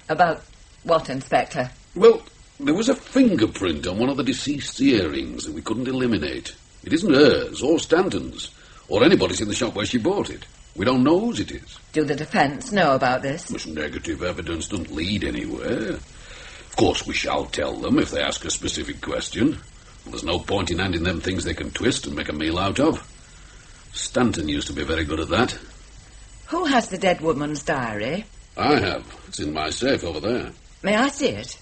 About what, Inspector? Well, there was a fingerprint on one of the deceased's earrings that we couldn't eliminate. It isn't hers, or Stanton's, or anybody's in the shop where she bought it. We don't know whose it is. Do the defence know about this? This negative evidence doesn't lead anywhere. Of course, we shall tell them if they ask a specific question. Well, there's no point in handing them things they can twist and make a meal out of. Stanton used to be very good at that. Who has the dead woman's diary? I have. It's in my safe over there. May I see it?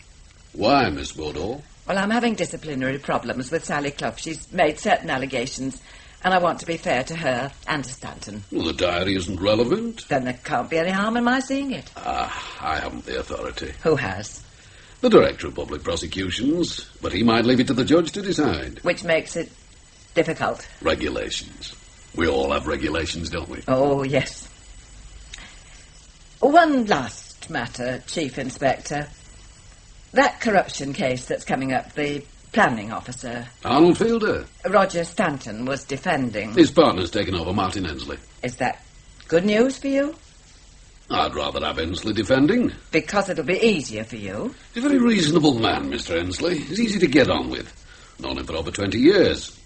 Why, Miss Bordall? Well, I'm having disciplinary problems with Sally Clough. She's made certain allegations, and I want to be fair to her and to Stanton. Well, the diary isn't relevant. Then there can't be any harm in my seeing it. I haven't the authority. Who has? The Director of Public Prosecutions, but he might leave it to the judge to decide. Which makes it difficult. Regulations. We all have regulations, don't we? Oh, yes. One last matter, Chief Inspector. That corruption case that's coming up, the planning officer. Arnold Fielder. Roger Stanton was defending. His partner's taken over, Martin Ensley. Is that good news for you? I'd rather have Ensley defending. Because it'll be easier for you. He's a very reasonable man, Mr. Ensley. He's easy to get on with. Known him for over 20 years.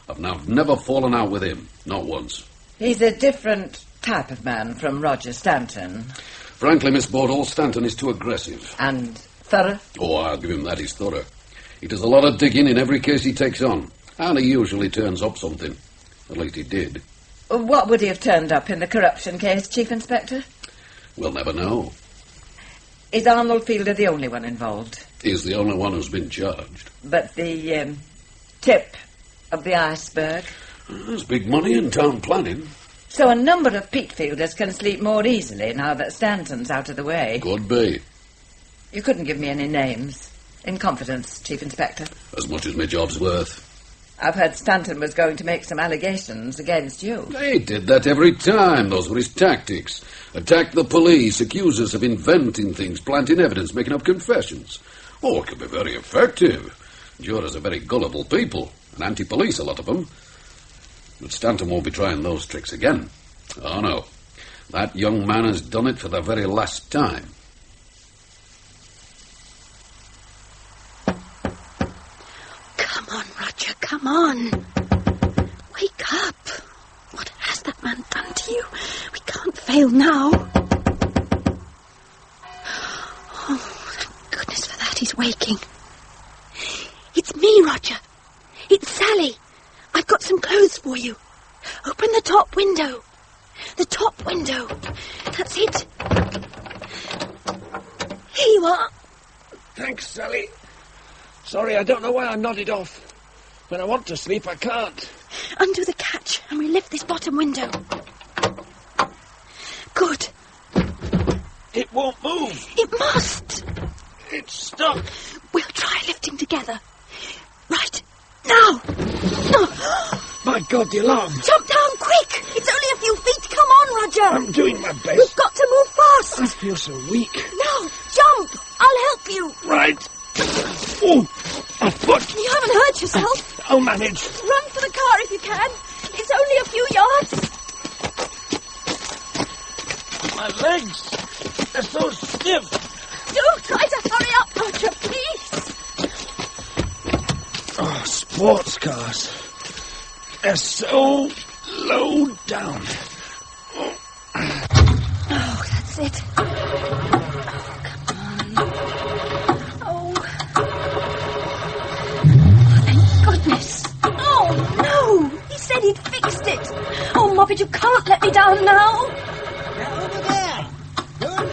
I've never fallen out with him. Not once. He's a different type of man from Roger Stanton. Frankly, Miss Bordall, Stanton is too aggressive. And thorough? Oh, I'll give him that. He's thorough. He does a lot of digging in every case he takes on. And he usually turns up something. At least he did. What would he have turned up in the corruption case, Chief Inspector? We'll never know. Is Arnold Fielder the only one involved? He's the only one who's been charged. But the tip of the iceberg? There's big money in town planning. So a number of Peatfielders can sleep more easily now that Stanton's out of the way. Could be. You couldn't give me any names. In confidence, Chief Inspector. As much as my job's worth. I've heard Stanton was going to make some allegations against you. He did that every time. Those were his tactics. Attack the police, accuse us of inventing things, planting evidence, making up confessions. Oh, it could be very effective. Jurors are very gullible people, and anti-police, a lot of them. But Stanton won't be trying those tricks again. Oh, no. That young man has done it for the very last time. Come on, Roger, come on. Wake up. What has that man done to you? We can't fail now. Oh, thank goodness for that, he's waking. It's me, Roger. It's Sally. I've got some clothes for you. Open the top window. The top window. That's it. Here you are. Thanks, Sally. Sorry, I don't know why I nodded off. When I want to sleep, I can't. Undo the catch and we lift this bottom window. Good. It won't move. It must. It's stuck. We'll try lifting together. Right. Now. My God, the alarm. Jump down quick. It's only a few feet. Come on, Roger. I'm doing my best. We've got to move fast. I feel so weak. Now, jump. I'll help you. Right. Oh, my foot. You haven't hurt yourself. I'll manage. Run for the car if you can. It's only a few yards. My legs. They're so stiff. Do try to hurry up, Roger, please. Oh, sports cars. They're so low down. Oh, that's it. Oh, come on. Oh. Thank goodness. Oh, no. He said he'd fixed it. Oh, Moppet, you can't let me down now. Now, over there. Don't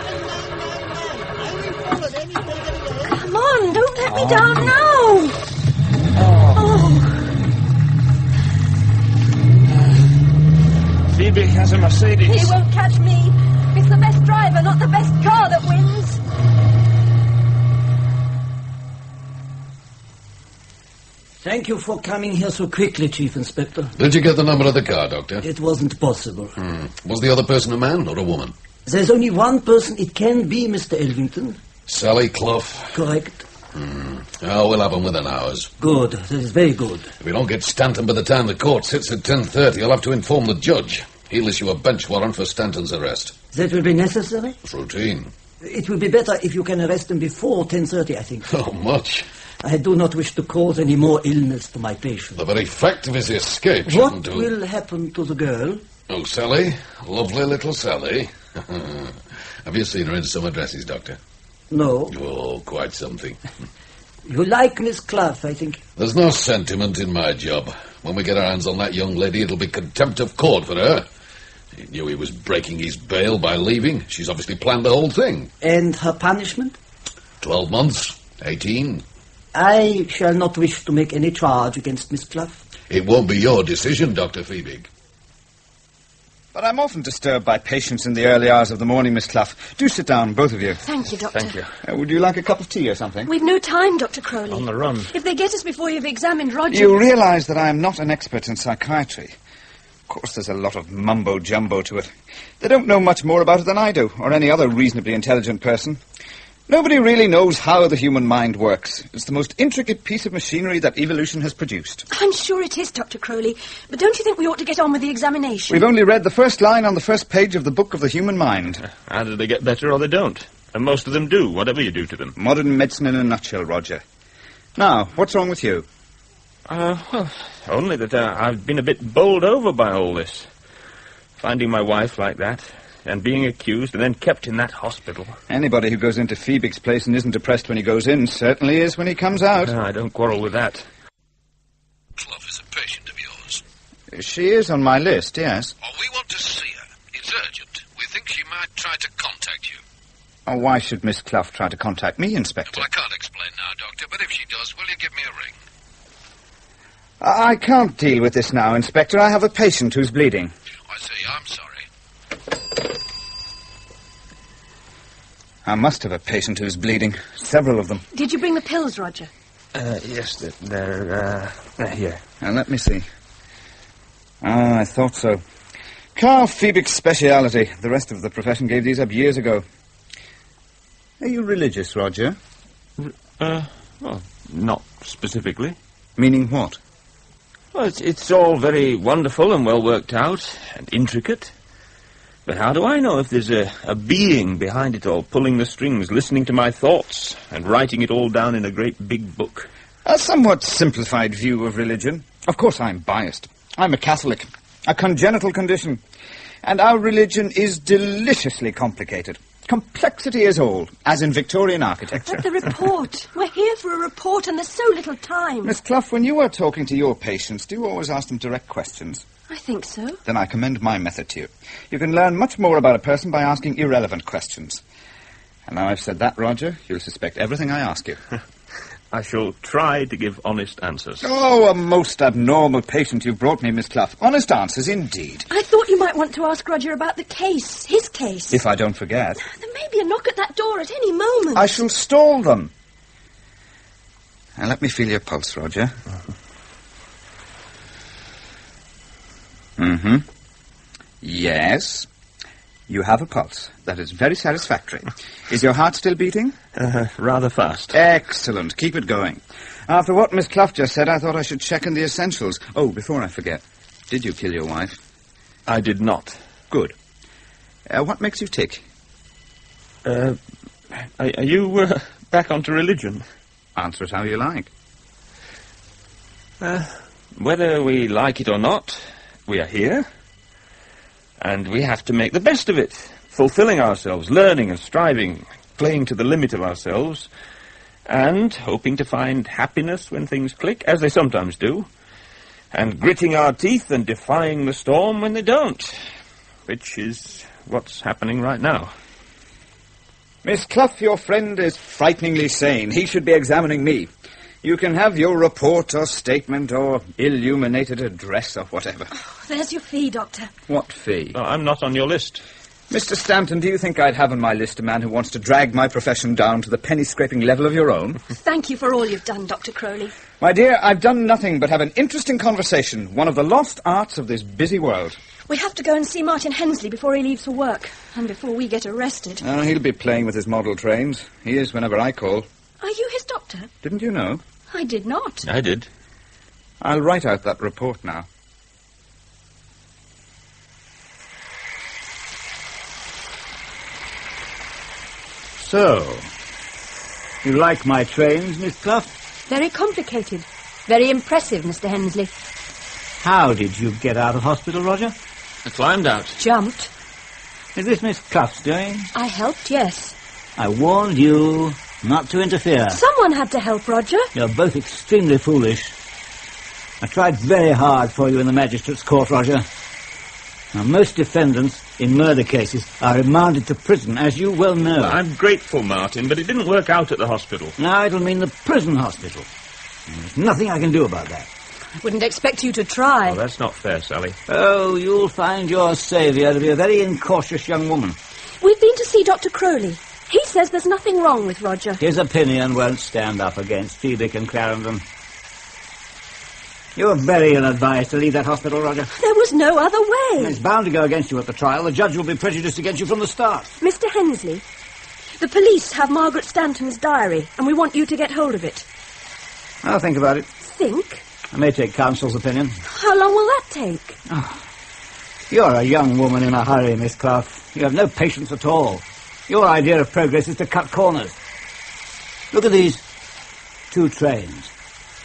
Come on, don't let me down now. Phoebe has a Mercedes. He won't catch me. It's the best driver, not the best car that wins. Thank you for coming here so quickly, Chief Inspector. Did you get the number of the car, Doctor? It wasn't possible. Was the other person a man or a woman? There's only one person it can be, Mr. Elvington. Sally Clough. Correct. Oh, we'll have him within hours. Good. That is very good. If we don't get Stanton by the time the court sits at 10:30, I'll have to inform the judge. He'll issue a bench warrant for Stanton's arrest. That will be necessary? It's routine. It will be better if you can arrest him before 10:30, I think. Oh, much. I do not wish to cause any more illness to my patient. The very fact of his escape What shouldn't will happen to the girl? Oh, Sally. Lovely little Sally. Have you seen her in summer dresses, Doctor? No. Oh, quite something. You like Miss Clough, I think. There's no sentiment in my job. When we get our hands on that young lady, it'll be contempt of court for her. He knew he was breaking his bail by leaving. She's obviously planned the whole thing. And her punishment? 12 months. 18. I shall not wish to make any charge against Miss Clough. It won't be your decision, Dr. Feebig. But I'm often disturbed by patients in the early hours of the morning, Miss Clough. Do sit down, both of you. Thank you, Doctor. Thank you. Would you like a cup of tea or something? We've no time, Dr. Crowley. On the run. If they get us before you've examined Roger... You realize that I am not an expert in psychiatry. Of course, there's a lot of mumbo-jumbo to it. They don't know much more about it than I do, or any other reasonably intelligent person. Nobody really knows how the human mind works. It's the most intricate piece of machinery that evolution has produced. I'm sure it is, Dr. Crowley. But don't you think we ought to get on with the examination? We've only read the first line on the first page of the Book of the Human Mind. Either they get better or they don't. And most of them do, whatever you do to them. Modern medicine in a nutshell, Roger. Now, what's wrong with you? Well, only that I've been a bit bowled over by all this. Finding my wife like that, and being accused and then kept in that hospital. Anybody who goes into Feebig's place and isn't depressed when he goes in certainly is when he comes out. No, I don't quarrel with that. Clough is a patient of yours. She is on my list, yes. Oh, we want to see her. It's urgent. We think she might try to contact you. Oh, why should Miss Clough try to contact me, Inspector? Well, I can't explain now, Doctor, but if she does, will you give me a ring? I can't deal with this now, Inspector. I have a patient who's bleeding. I see. I'm sorry. I must have a patient who's bleeding. Several of them. Did you bring the pills, Roger? Yes, they're here. Now, let me see. Ah, I thought so. Carl Feebig's speciality. The rest of the profession gave these up years ago. Are you religious, Roger? Well, Not specifically. Meaning what? Well, it's all very wonderful and well worked out and intricate. But how do I know if there's a being behind it all, pulling the strings, listening to my thoughts, and writing it all down in a great big book? A somewhat simplified view of religion. Of course I'm biased. I'm a Catholic. A congenital condition. And our religion is deliciously complicated. Complexity is all, as in Victorian architecture. But the report. We're here for a report and there's so little time. Miss Clough, when you are talking to your patients, do you always ask them direct questions? I think so. Then I commend my method to you. You can learn much more about a person by asking irrelevant questions. And now I've said that, Roger, you'll suspect everything I ask you. I shall try to give honest answers. Oh, a most abnormal patient you've brought me, Miss Clough. Honest answers, indeed. I thought you might want to ask Roger about the case, his case. If I don't forget. There may be a knock at that door at any moment. I shall stall them. Now, let me feel your pulse, Roger. Mm-hmm. Yes. You have a pulse. That is very satisfactory. Is your heart still beating? Rather fast. Excellent. Keep it going. After what Miss Clough just said, I thought I should check in the essentials. Oh, before I forget, did you kill your wife? I did not. Good. What makes you tick? Are you back onto religion? Answer it how you like. Whether we like it or not, we are here. And we have to make the best of it, fulfilling ourselves, learning and striving, playing to the limit of ourselves, and hoping to find happiness when things click, as they sometimes do, and gritting our teeth and defying the storm when they don't, which is what's happening right now. Miss Clough, your friend is frighteningly sane. He should be examining me. You can have your report or statement or illuminated address or whatever. Oh, there's your fee, Doctor. What fee? Oh, I'm not on your list. Mr. Stanton, do you think I'd have on my list a man who wants to drag my profession down to the penny-scraping level of your own? Thank you for all you've done, Dr. Crowley. My dear, I've done nothing but have an interesting conversation, one of the lost arts of this busy world. We have to go and see Martin Hensley before he leaves for work, and before we get arrested. Oh, he'll be playing with his model trains. He is whenever I call. Are you his doctor? Didn't you know? I did not. I did. I'll write out that report now. So, you like my trains, Miss Clough? Very complicated. Very impressive, Mr. Hensley. How did you get out of hospital, Roger? I climbed out. Jumped. Is this Miss Clough's doing? I helped, yes. I warned you not to interfere. Someone had to help, Roger. You're both extremely foolish. I tried very hard for you in the magistrate's court, Roger. Now, most defendants in murder cases are remanded to prison, as you well know. Well, I'm grateful, Martin, but it didn't work out at the hospital. Now it'll mean the prison hospital. And there's nothing I can do about that. I wouldn't expect you to try. Oh, that's not fair, Sally. Oh, you'll find your saviour to be a very incautious young woman. We've been to see Dr. Crowley. He says there's nothing wrong with Roger. His opinion won't stand up against Phoebic and Clarendon. You were very ill-advised to leave that hospital, Roger. There was no other way. It's bound to go against you at the trial. The judge will be prejudiced against you from the start. Mr. Hensley, the police have Margaret Stanton's diary, and we want you to get hold of it. I'll think about it. Think? I may take counsel's opinion. How long will that take? Oh, you're a young woman in a hurry, Miss Clough. You have no patience at all. Your idea of progress is to cut corners. Look at these 2 trains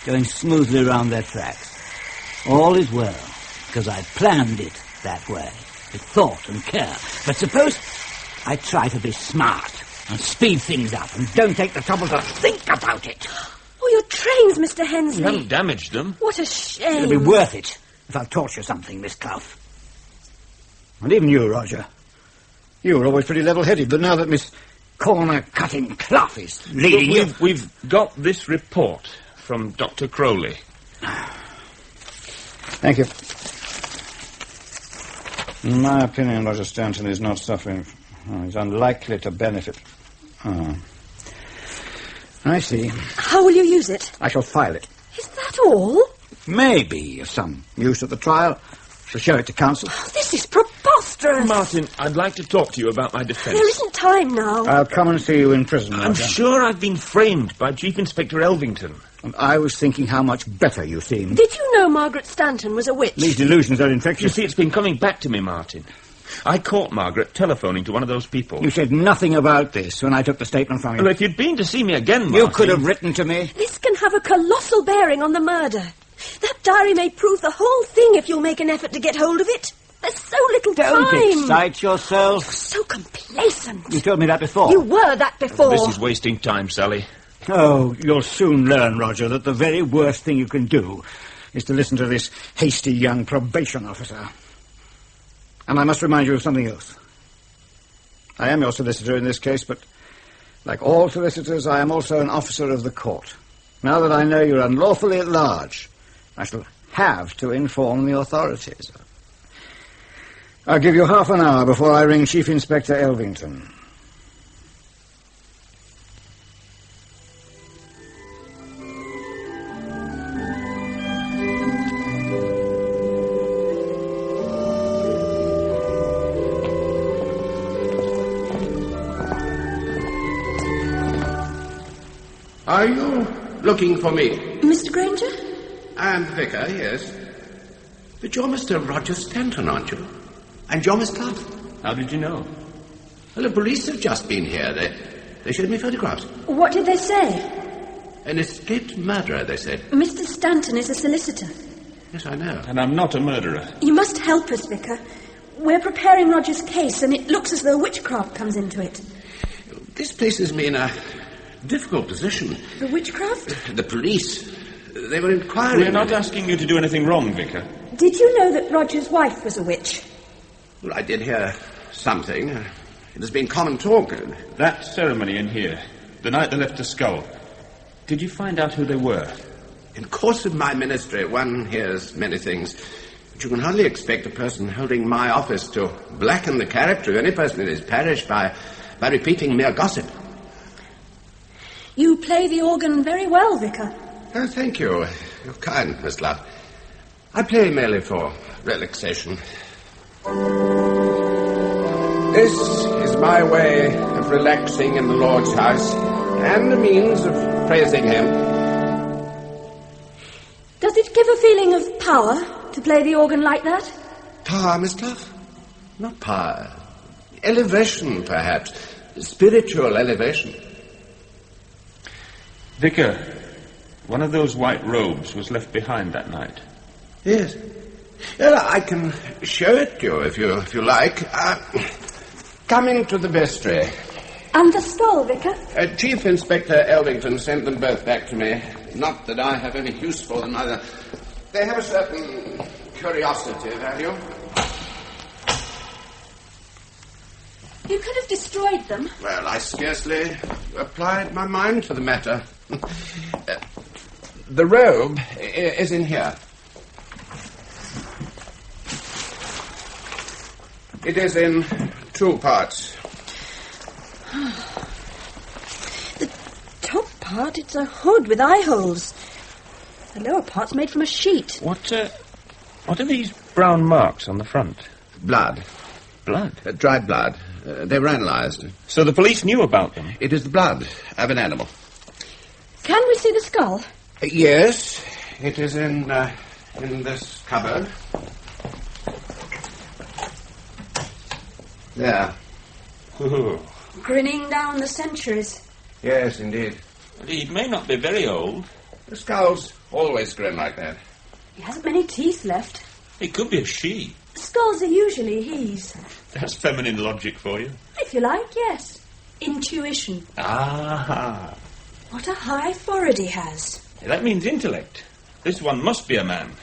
going smoothly around their tracks. All is well, because I planned it that way, with thought and care. But suppose I try to be smart and speed things up and don't take the trouble to think about it. Oh, your trains, Mr. Hensley. You haven't damaged them. What a shame. It'll be worth it if I taught you something, Miss Clough. And even you, Roger. You were always pretty level-headed, but now that Miss Corner-Cutting Clough is leading you... We've got this report from Dr. Crowley. Thank you. In my opinion, Roger Stanton is not suffering. He's unlikely to benefit. I see. How will you use it? I shall file it. Is that all? Maybe of some use at the trial. Shall show it to counsel. Oh, this is preposterous. Martin, I'd like to talk to you about my defence. There isn't time now. I'll come and see you in prison, Roger. I'm sure I've been framed by Chief Inspector Elvington. And I was thinking how much better you seemed. Did you know Margaret Stanton was a witch? These delusions are infectious. You see, it's been coming back to me, Martin. I caught Margaret telephoning to one of those people. You said nothing about this when I took the statement from you. Well, if you'd been to see me again, Martin... You could have written to me. This can have a colossal bearing on the murder. That diary may prove the whole thing if you'll make an effort to get hold of it. There's so little Don't time. excite yourself. You're so complacent. You told me that before. You were that before. This is wasting time, Sally. Oh, you'll soon learn, Roger, that the very worst thing you can do is to listen to this hasty young probation officer. And I must remind you of something else. I am your solicitor in this case, but like all solicitors, I am also an officer of the court. Now that I know you're unlawfully at large, I shall have to inform the authorities. I'll give you half an hour before I ring Chief Inspector Elvington. Are you looking for me? Mr. Granger? I'm the vicar, yes. But you're Mr. Roger Stanton, aren't you? And you're Miss Clough. How did you know? Well, the police have just been here. They showed me photographs. What did they say? An escaped murderer, they said. Mr. Stanton is a solicitor. Yes, I know. And I'm not a murderer. You must help us, Vicar. We're preparing Roger's case, and it looks as though witchcraft comes into it. This places me in a difficult position. The witchcraft? The police. They were inquiring. We're not asking you to do anything wrong, Vicar. Did you know that Roger's wife was a witch? Well, I did hear something. It has been common talk. That ceremony in here, the night they left the skull, did you find out who they were? In course of my ministry, one hears many things. But you can hardly expect a person holding my office to blacken the character of any person in his parish by repeating mere gossip. You play the organ very well, Vicar. Oh, thank you. You're kind, Miss Love. I play merely for relaxation. This is my way of relaxing in the Lord's house, and a means of praising him. Does it give a feeling of power to play the organ like that? Power, Miss Clough? Not power. Elevation, perhaps. Spiritual elevation. Vicar, one of those white robes was left behind that night. Yes. Well, I can show it to you if you like. Come into the vestry. And the skull, Vicar? Chief Inspector Elvington sent them both back to me. Not that I have any use for them either. They have a certain curiosity value. You could have destroyed them. Well, I scarcely applied my mind to the matter. The robe is in here. It is in two parts. The top part, it's a hood with eye holes. The lower part's made from a sheet. What are these brown marks on the front? Blood. Blood? Dried blood. They were analysed. So the police knew about them? It is the blood of an animal. Can we see the skull? Yes. It is in this cupboard. There. Grinning down the centuries. Yes, indeed. He may not be very old. The skulls always grin like that. He hasn't many teeth left. It could be a she. Skulls are usually he's. That's feminine logic for you. If you like, yes. Intuition. Ah. What a high forehead he has. That means intellect. This one must be a man.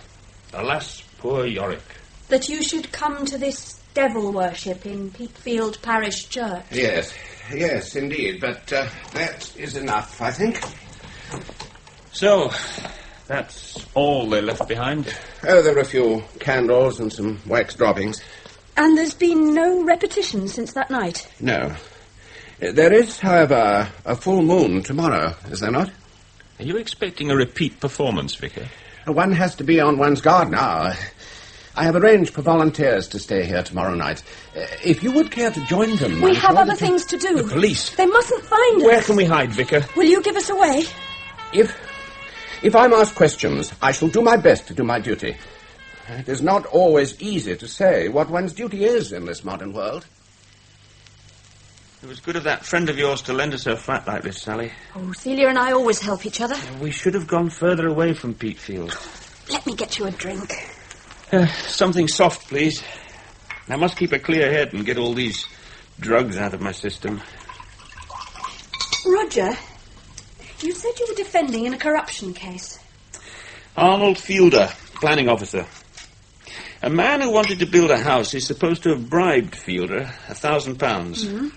Alas, poor Yorick. That you should come to this devil worship in Peatfield Parish Church. Yes, indeed. But that is enough, I think. So, that's all they left behind? Oh, there were a few candles and some wax droppings. And there's been no repetition since that night? No. There is, however, a full moon tomorrow, is there not? Are you expecting a repeat performance, Vicar? One has to be on one's guard now. I have arranged for volunteers to stay here tomorrow night. If you would care to join them... We have other things to do. The police. They mustn't find us. Where can we hide, Vicar? Will you give us away? If If I'm asked questions, I shall do my best to do my duty. It is not always easy to say what one's duty is in this modern world. It was good of that friend of yours to lend us her flat like this, Sally. Oh, Celia and I always help each other. We should have gone further away from Peatfield. Let me get you a drink. Something soft, please. I must keep a clear head and get all these drugs out of my system. Roger, you said you were defending in a corruption case. Arnold Fielder, planning officer. A man who wanted to build a house is supposed to have bribed Fielder £1,000. Mm-hmm.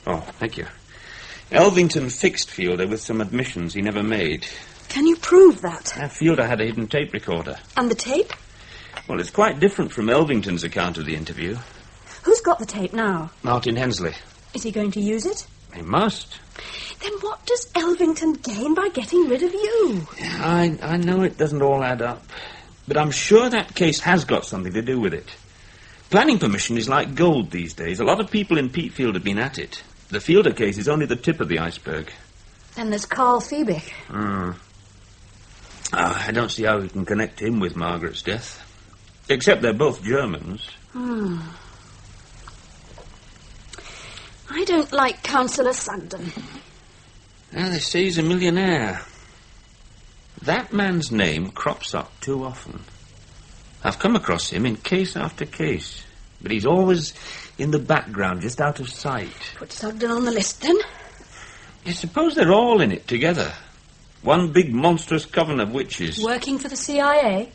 Oh, thank you. Elvington fixed Fielder with some admissions he never made. Can you prove that? Fielder had a hidden tape recorder. And the tape? Well, it's quite different from Elvington's account of the interview. Who's got the tape now? Martin Hensley. Is he going to use it? He must. Then what does Elvington gain by getting rid of you? I know it doesn't all add up, but I'm sure that case has got something to do with it. Planning permission is like gold these days. A lot of people in Peatfield have been at it. The Fielder case is only the tip of the iceberg. Then there's Carl Fiebig. I don't see how we can connect him with Margaret's death. Except they're both Germans. I don't like Councillor Sugden. They say he's a millionaire. That man's name crops up too often. I've come across him in case after case, but he's always in the background, just out of sight. Put Sugden on the list, then? I suppose they're all in it together. One big monstrous coven of witches. Working for the CIA?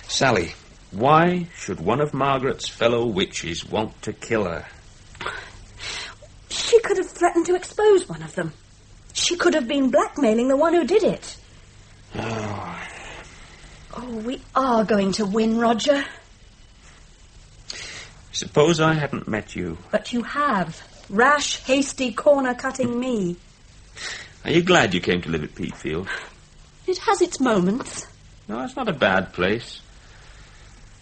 Sally, why should one of Margaret's fellow witches want to kill her? She could have threatened to expose one of them. She could have been blackmailing the one who did it. Oh, we are going to win, Roger. Suppose I hadn't met you. But you have. Rash, hasty, corner-cutting me. Are you glad you came to live at Peatfield? It has its moments. No, it's not a bad place.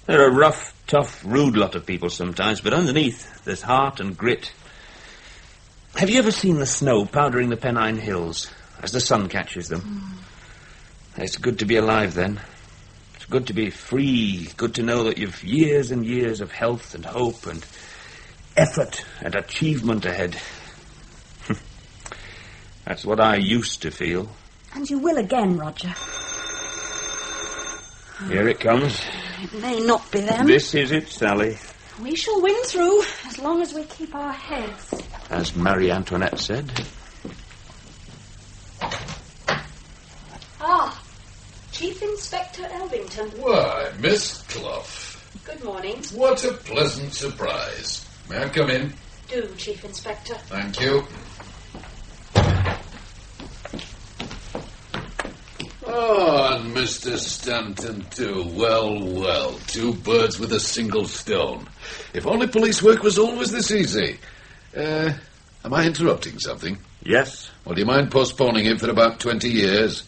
They're a rough, tough, rude lot of people sometimes, but underneath there's heart and grit. Have you ever seen the snow powdering the Pennine hills as the sun catches them? It's good to be alive then. It's good to be free, good to know that you've years and years of health and hope and effort and achievement ahead. That's what I used to feel. And you will again, Roger. Here it comes. It may not be them. This is it, Sally. We shall win through, as long as we keep our heads. As Marie Antoinette said. Ah, Chief Inspector Elvington. Why, Miss Clough. Good morning. What a pleasant surprise. May I come in? Do, Chief Inspector. Thank you. Oh, and Mr. Stanton, too. Well, well. Two birds with a single stone. If only police work was always this easy. Am I interrupting something? Yes. Well, do you mind postponing it for about 20 years?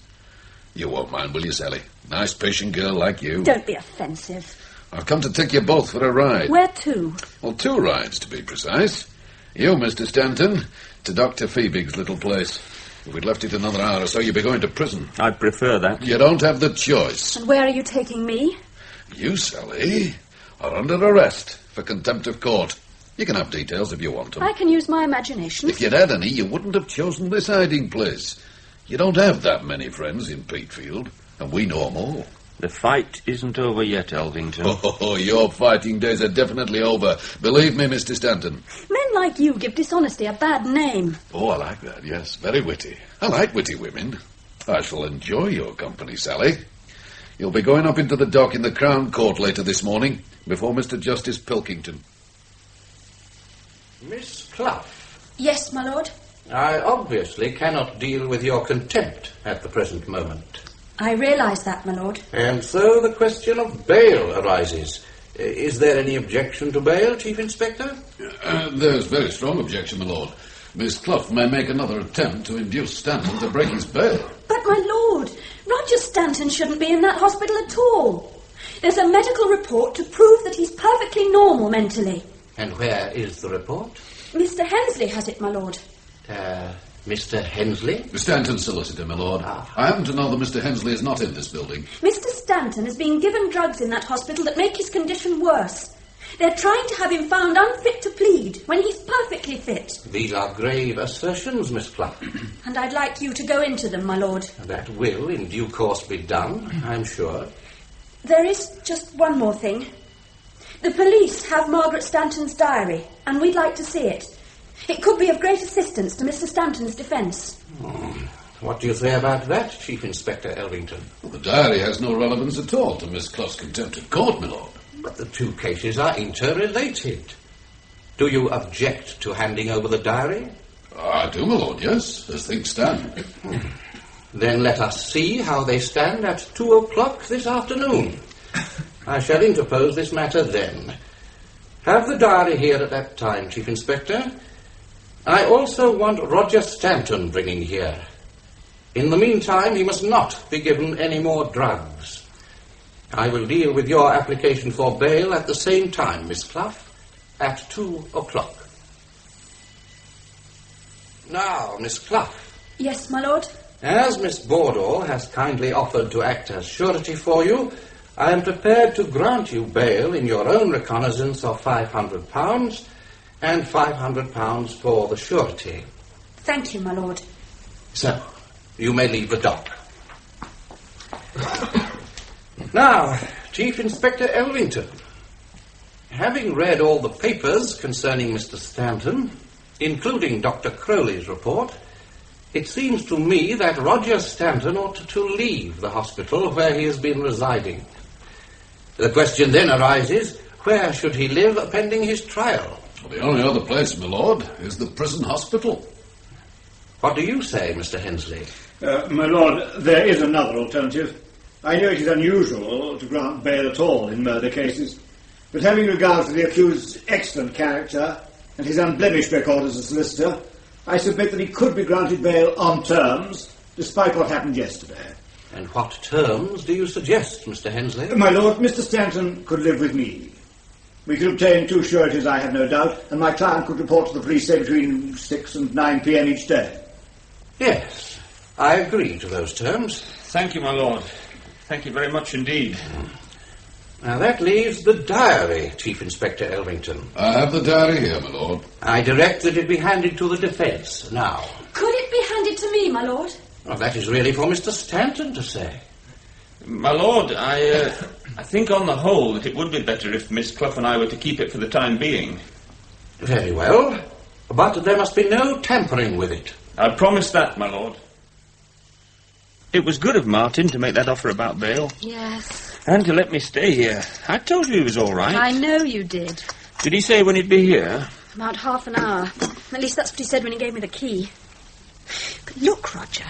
You won't mind, will you, Sally? Nice, patient girl like you. Don't be offensive. I've come to take you both for a ride. Where to? Well, 2 rides, to be precise. You, Mr. Stanton, to Dr. Fiebig's little place. If we'd left it another hour or so, you'd be going to prison. I'd prefer that. You don't have the choice. And where are you taking me? You, Sally, are under arrest for contempt of court. You can have details if you want them. I can use my imagination. If you'd had any, you wouldn't have chosen this hiding place. You don't have that many friends in Peatfield, and we know 'em all. The fight isn't over yet, Elvington. Oh, your fighting days are definitely over. Believe me, Mr. Stanton. Men like you give dishonesty a bad name. Oh, I like that, yes. Very witty. I like witty women. I shall enjoy your company, Sally. You'll be going up into the dock in the Crown Court later this morning, before Mr. Justice Pilkington. Miss Clough, Yes, my lord. I obviously cannot deal with your contempt at the present moment. I realise that, my lord. And so the question of bail arises. Is there any objection to bail, Chief Inspector? There's very strong objection, my lord. Miss Clough may make another attempt to induce Stanton to break his bail. But, my lord, Roger Stanton shouldn't be in that hospital at all. There's a medical report to prove that he's perfectly normal mentally. And where is the report? Mr. Hensley has it, my lord. Mr. Hensley? Stanton, solicitor, my lord. I happen to know that Mr. Hensley is not in this building. Mr. Stanton has been given drugs in that hospital that make his condition worse. They're trying to have him found unfit to plead when he's perfectly fit. These are grave assertions, Miss Clough. And I'd like you to go into them, my lord. That will, in due course, be done, I'm sure. There is just one more thing. The police have Margaret Stanton's diary, and we'd like to see it. It could be of great assistance to Mr. Stanton's defence. What do you say about that, Chief Inspector Elvington? Well, the diary has no relevance at all to Miss Clough's contempt of court, my lord. But the two cases are interrelated. Do you object to handing over the diary? I do, my lord, yes, as things stand. Then let us see how they stand at 2 o'clock this afternoon. I shall interpose this matter then. Have the diary here at that time, Chief Inspector. I also want Roger Stanton bringing here. In the meantime, he must not be given any more drugs. I will deal with your application for bail at the same time, Miss Clough, at 2 o'clock. Now, Miss Clough. Yes, my lord? As Miss Bordeaux has kindly offered to act as surety for you, I am prepared to grant you bail in your own recognizance of £500 and £500 for the surety. Thank you, my lord. So, you may leave the dock. Now, Chief Inspector Elvington, having read all the papers concerning Mr. Stanton, including Dr. Crowley's report, it seems to me that Roger Stanton ought to leave the hospital where he has been residing. The question then arises, where should he live pending his trial? Well, the only other place, my lord, is the prison hospital. What do you say, Mr. Hensley? My lord, there is another alternative. I know it is unusual to grant bail at all in murder cases, but having regard to the accused's excellent character and his unblemished record as a solicitor, I submit that he could be granted bail on terms, despite what happened yesterday. And what terms do you suggest, Mr. Hensley? My lord, Mr. Stanton could live with me. We could obtain 2 sureties, I have no doubt, and my client could report to the police, say, between 6 and 9 p.m. each day. Yes, I agree to those terms. Thank you, my lord. Thank you very much indeed. Now, that leaves the diary, Chief Inspector Elvington. I have the diary here, my lord. I direct that it be handed to the defence now. Could it be handed to me, my lord? Well, that is really for Mr. Stanton to say. My lord, I think on the whole that it would be better if Miss Clough and I were to keep it for the time being. Very well, but there must be no tampering with it. I promise that, my lord. It was good of Martin to make that offer about bail. Yes. And to let me stay here. I told you he was all right. I know you did. Did he say when he'd be here? About half an hour. At least that's what he said when he gave me the key. But look, Roger.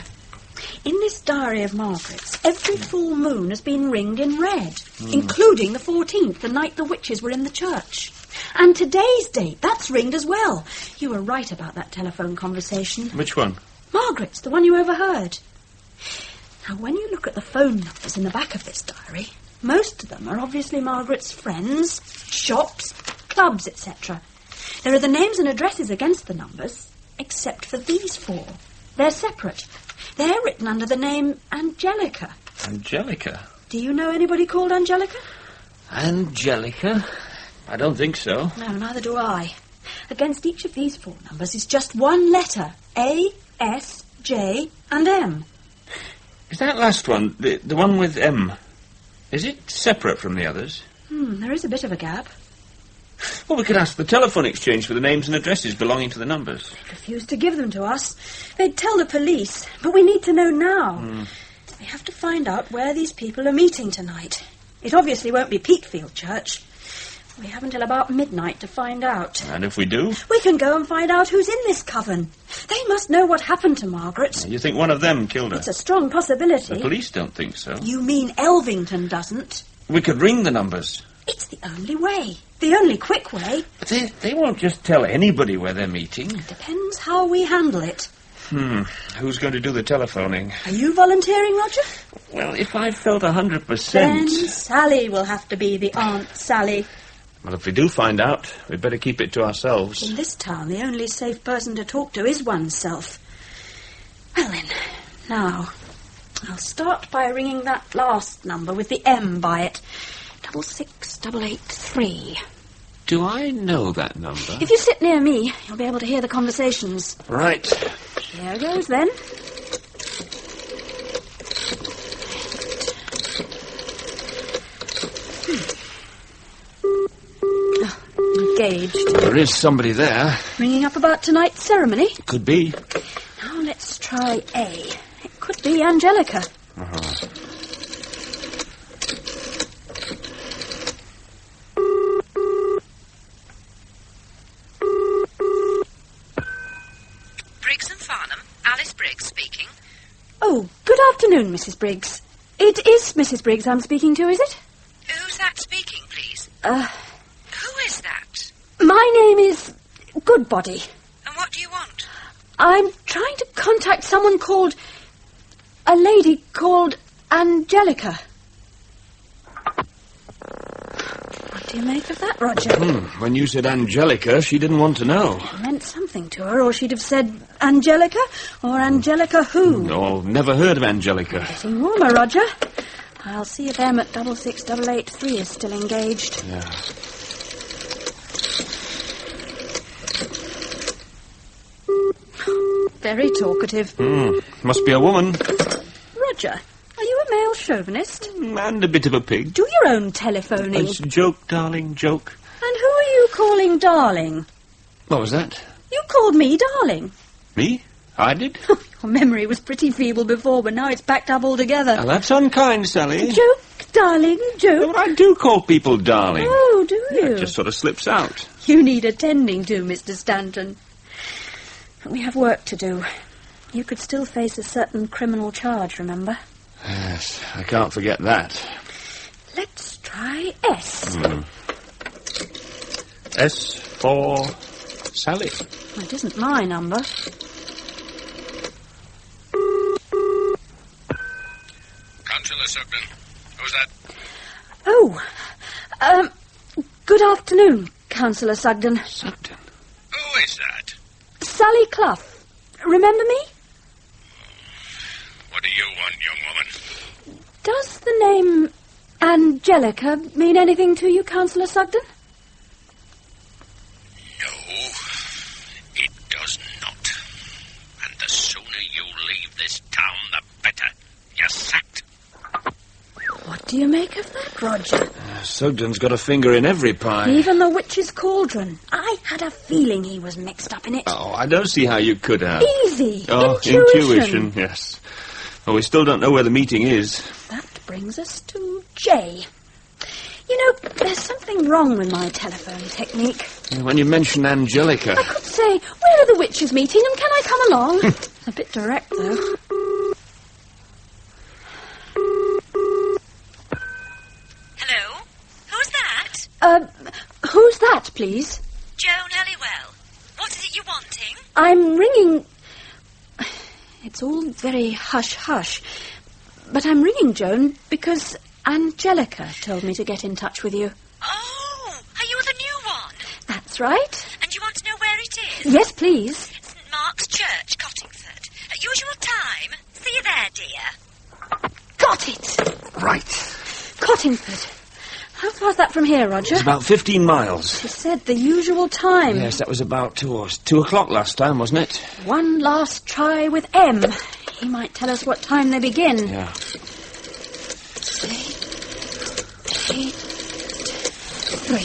In this diary of Margaret's, every full moon has been ringed in red, including the 14th, the night the witches were in the church. And today's date, that's ringed as well. You were right about that telephone conversation. Which one? Margaret's, the one you overheard. Now, when you look at the phone numbers in the back of this diary, most of them are obviously Margaret's friends, shops, clubs, etc. There are the names and addresses against the numbers, except for these 4. They're separate. They're written under the name Angelica. Angelica? Do you know anybody called Angelica? Angelica? I don't think so. No, neither do I. Against each of these 4 numbers is just one letter. A, S, J, and M. Is that last one, the one with M, is it separate from the others? There is a bit of a gap. Well, we could ask the telephone exchange for the names and addresses belonging to the numbers. They refused to give them to us. They'd tell the police, but we need to know now. We have to find out where these people are meeting tonight. It obviously won't be Peatfield Church. We have until about midnight to find out. And if we do? We can go and find out who's in this coven. They must know what happened to Margaret. You think one of them killed her? It's a strong possibility. The police don't think so. You mean Elvington doesn't? We could ring the numbers. It's the only way. The only quick way. But they won't just tell anybody where they're meeting. Depends how we handle it. Who's going to do the telephoning? Are you volunteering, Roger? Well, if I felt 100%... Then Sally will have to be the Aunt Sally. Well, if we do find out, we'd better keep it to ourselves. In this town, the only safe person to talk to is oneself. Well then, now, I'll start by ringing that last number with the M by it. 66883. Do I know that number? If you sit near me, you'll be able to hear the conversations. Right. Here goes then. Engaged. There is somebody there. Ringing up about tonight's ceremony. Could be. Now let's try A. It could be Angelica. Briggs and Farnham. Alice Briggs speaking. Oh, good afternoon, Mrs. Briggs. It is Mrs. Briggs I'm speaking to, is it? Who's that speaking, please? Who is that? My name is Goodbody. And what do you want? I'm trying to contact someone called... a lady called Angelica. What do you make of that, Roger? When you said Angelica, she didn't want to know. It meant something to her, or she'd have said Angelica, or Angelica who? No, never heard of Angelica. Getting warmer, Roger. I'll see if M at 66883 is still engaged. Yeah. Very talkative. Must be a woman. Roger, are you a male chauvinist? And a bit of a pig. Do your own telephoning. It's a joke, darling, joke. And who are you calling darling? What was that? You called me darling. Me? I did? Your memory was pretty feeble before, but now it's backed up altogether. Now, that's unkind, Sally. Joke, darling, joke. But I do call people darling. Oh, do you? It just sort of slips out. You need attending to, Mr. Stanton. But we have work to do. You could still face a certain criminal charge, remember? Yes, I can't forget that. Let's try S. S for Sally. It isn't my number. Councillor Sugden. Who's that? Oh, good afternoon, Councillor Sugden. Sugden? Who is that? Sally Clough. Remember me? What do you want, young woman? Does the name Angelica mean anything to you, Councillor Sugden? No, it does not. And the sooner you leave this town, the better. You're sacked. What do you make of that, Roger? Sugden's got a finger in every pie. Even the witch's cauldron. I had a feeling he was mixed up in it. Oh, I don't see how you could have. Easy. Oh, intuition, yes. Well, we still don't know where the meeting is. That brings us to J. You know, there's something wrong with my telephone technique. When you mention Angelica... I could say, where are the witches meeting and can I come along? A bit direct, though. Hello? Who's that? Who's that, please? Joan Halliwell. What is it you're wanting? I'm ringing... It's all very hush-hush. But I'm ringing, Joan, because Angelica told me to get in touch with you. Oh, are you the new one? That's right. And you want to know where it is? Yes, please. St Mark's Church, Cottingford. At usual time. See you there, dear. Got it. Right. Cottingford. How far's that from here, Roger? It's about 15 miles. She said the usual time. Yes, that was about 2 o'clock last time, wasn't it? One last try with M. He might tell us what time they begin. Yeah. 8, 3.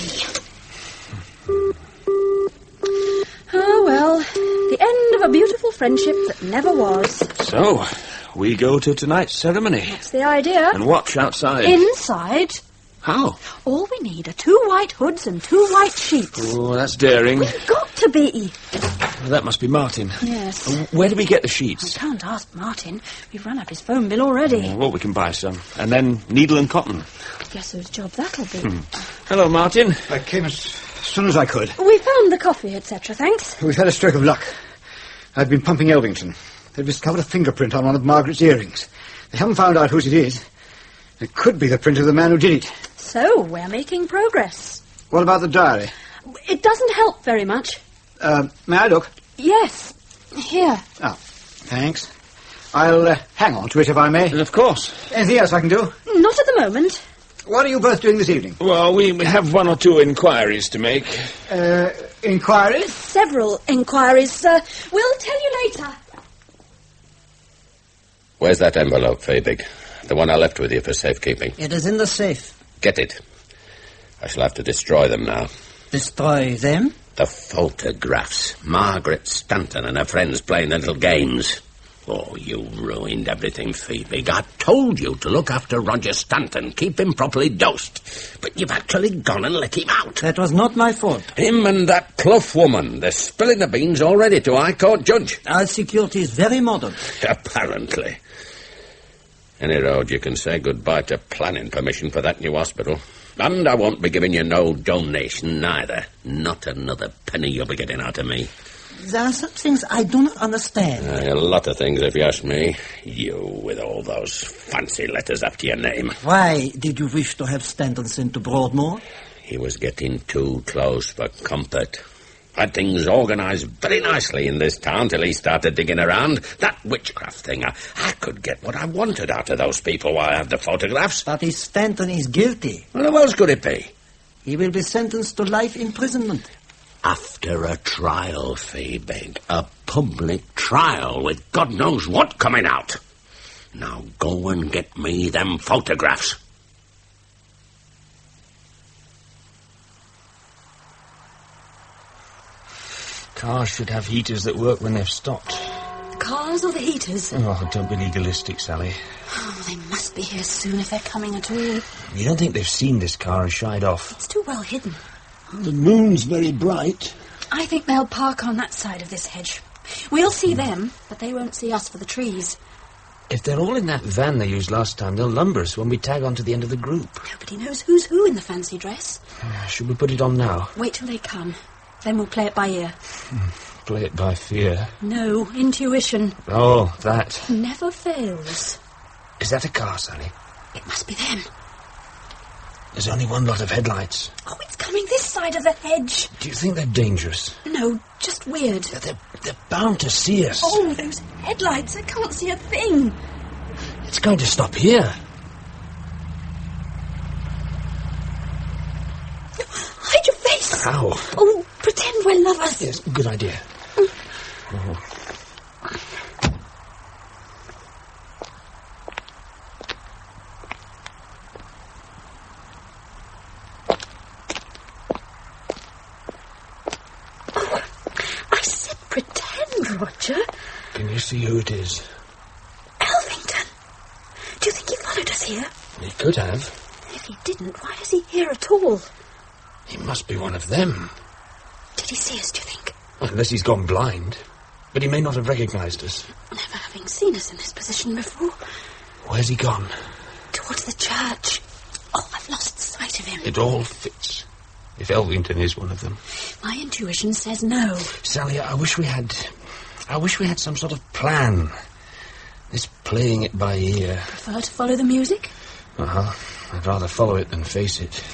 Oh, well, the end of a beautiful friendship that never was. So, we go to tonight's ceremony. That's the idea. And watch outside. Inside. How? All we need are 2 white hoods and 2 white sheets. Oh, that's daring. We've got to be. Well, that must be Martin. Yes. Where do we get the sheets? I can't ask Martin. We've run up his phone bill already. Well, we can buy some. And then needle and cotton. Guess whose job that'll be. Hello, Martin. I came as soon as I could. We found the coffee, etc., thanks. We've had a stroke of luck. I've been pumping Elvington. They've discovered a fingerprint on one of Margaret's earrings. They haven't found out whose it is. It could be the print of the man who did it. So, we're making progress. What about the diary? It doesn't help very much. May I look? Yes. Here. Oh, thanks. I'll hang on to it if I may. Of course. Anything else I can do? Not at the moment. What are you both doing this evening? Well, we have one or two inquiries to make. Inquiries? Several inquiries, sir. We'll tell you later. Where's that envelope, Fabig? The one I left with you for safekeeping. It is in the safe. Get it. I shall have to destroy them now. Destroy them? The photographs. Margaret Stanton and her friends playing their little games. Oh, you ruined everything, Phoebe. I told you to look after Roger Stanton, keep him properly dosed. But you've actually gone and let him out. That was not my fault. Him and that Clough woman, they're spilling the beans already to High Court judge. Our security is very modern. Apparently. Any road, you can say goodbye to planning permission for that new hospital. And I won't be giving you no donation neither. Not another penny you'll be getting out of me. There are some things I do not understand. A lot of things, if you ask me. You, with all those fancy letters after your name. Why did you wish to have Stanton sent to Broadmoor? He was getting too close for comfort. Had things organised very nicely in this town till he started digging around. That witchcraft thing, I could get what I wanted out of those people while I had the photographs. But if Stanton is guilty... Well, who else could it be? He will be sentenced to life imprisonment. After a trial, Fabig. A public trial with God knows what coming out. Now go and get me them photographs. Cars should have heaters that work when they've stopped. The cars or the heaters? Oh, don't be legalistic, Sally. Oh, they must be here soon if they're coming at all. You don't think they've seen this car and shied off? It's too well hidden. The moon's very bright. I think they'll park on that side of this hedge. We'll see them, but they won't see us for the trees. If they're all in that van they used last time, they'll lumber us when we tag on to the end of the group. Nobody knows who's who in the fancy dress. Should we put it on now? Wait till they come. Then we'll play it by ear. Play it by fear? No, intuition. Oh, that. Never fails. Is that a car, Sally? It must be them. There's only one lot of headlights. Oh, it's coming this side of the hedge. Do you think they're dangerous? No, just weird. They're bound to see us. Oh, those headlights. I can't see a thing. It's going to stop here. Hide your face. How? Oh, pretend we're lovers. Yes, good idea. Oh. Roger? Can you see who it is? Elvington. Do you think he followed us here? He could have. If he didn't, why is he here at all? He must be one of them. Did he see us, do you think? Unless he's gone blind. But he may not have recognised us. Never having seen us in this position before. Where's he gone? Towards the church. Oh, I've lost sight of him. It all fits. If Elvington is one of them. My intuition says no. Sally, I wish we had some sort of plan. This playing it by ear. Prefer to follow the music? Uh-huh. I'd rather follow it than face it.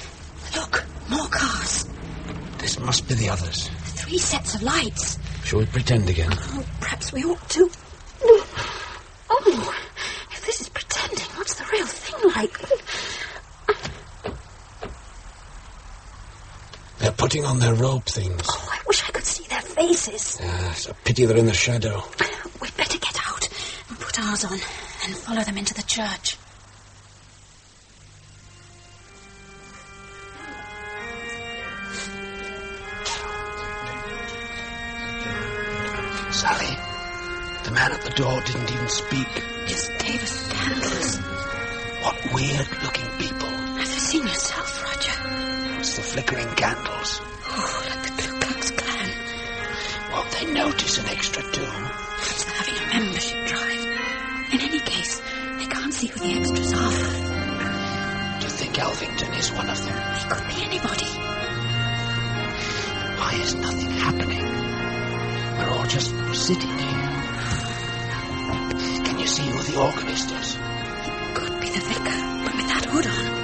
Look, more cars. This must be the others. 3 sets of lights. Shall we pretend again? Oh, perhaps we ought to. Oh, if this is pretending, what's the real thing like? They're putting on their robe things. Oh, I wish I could see their faces. It's a pity they're in the shadow. We'd better get out and put ours on and follow them into the church. Sally, the man at the door didn't even speak. Just gave us candles. What weird-looking people. Have you seen yourself, Roger? It's the flickering candles. Oh, like the Ku Klux Klan. Won't they notice an extra tomb? Perhaps they're having a membership drive. In any case, they can't see who the extras are. Do you think Elvington is one of them? He could be anybody. Why is nothing happening? We're all just sitting here. Can you see who the organist is? It could be the vicar, but with that hood on.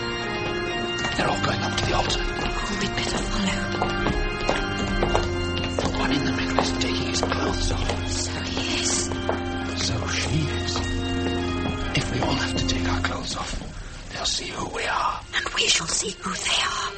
They're all going up to the altar. Oh, we'd better follow. The one in the middle is taking his clothes off. So he is. So she is. who we are. And we shall see who they are.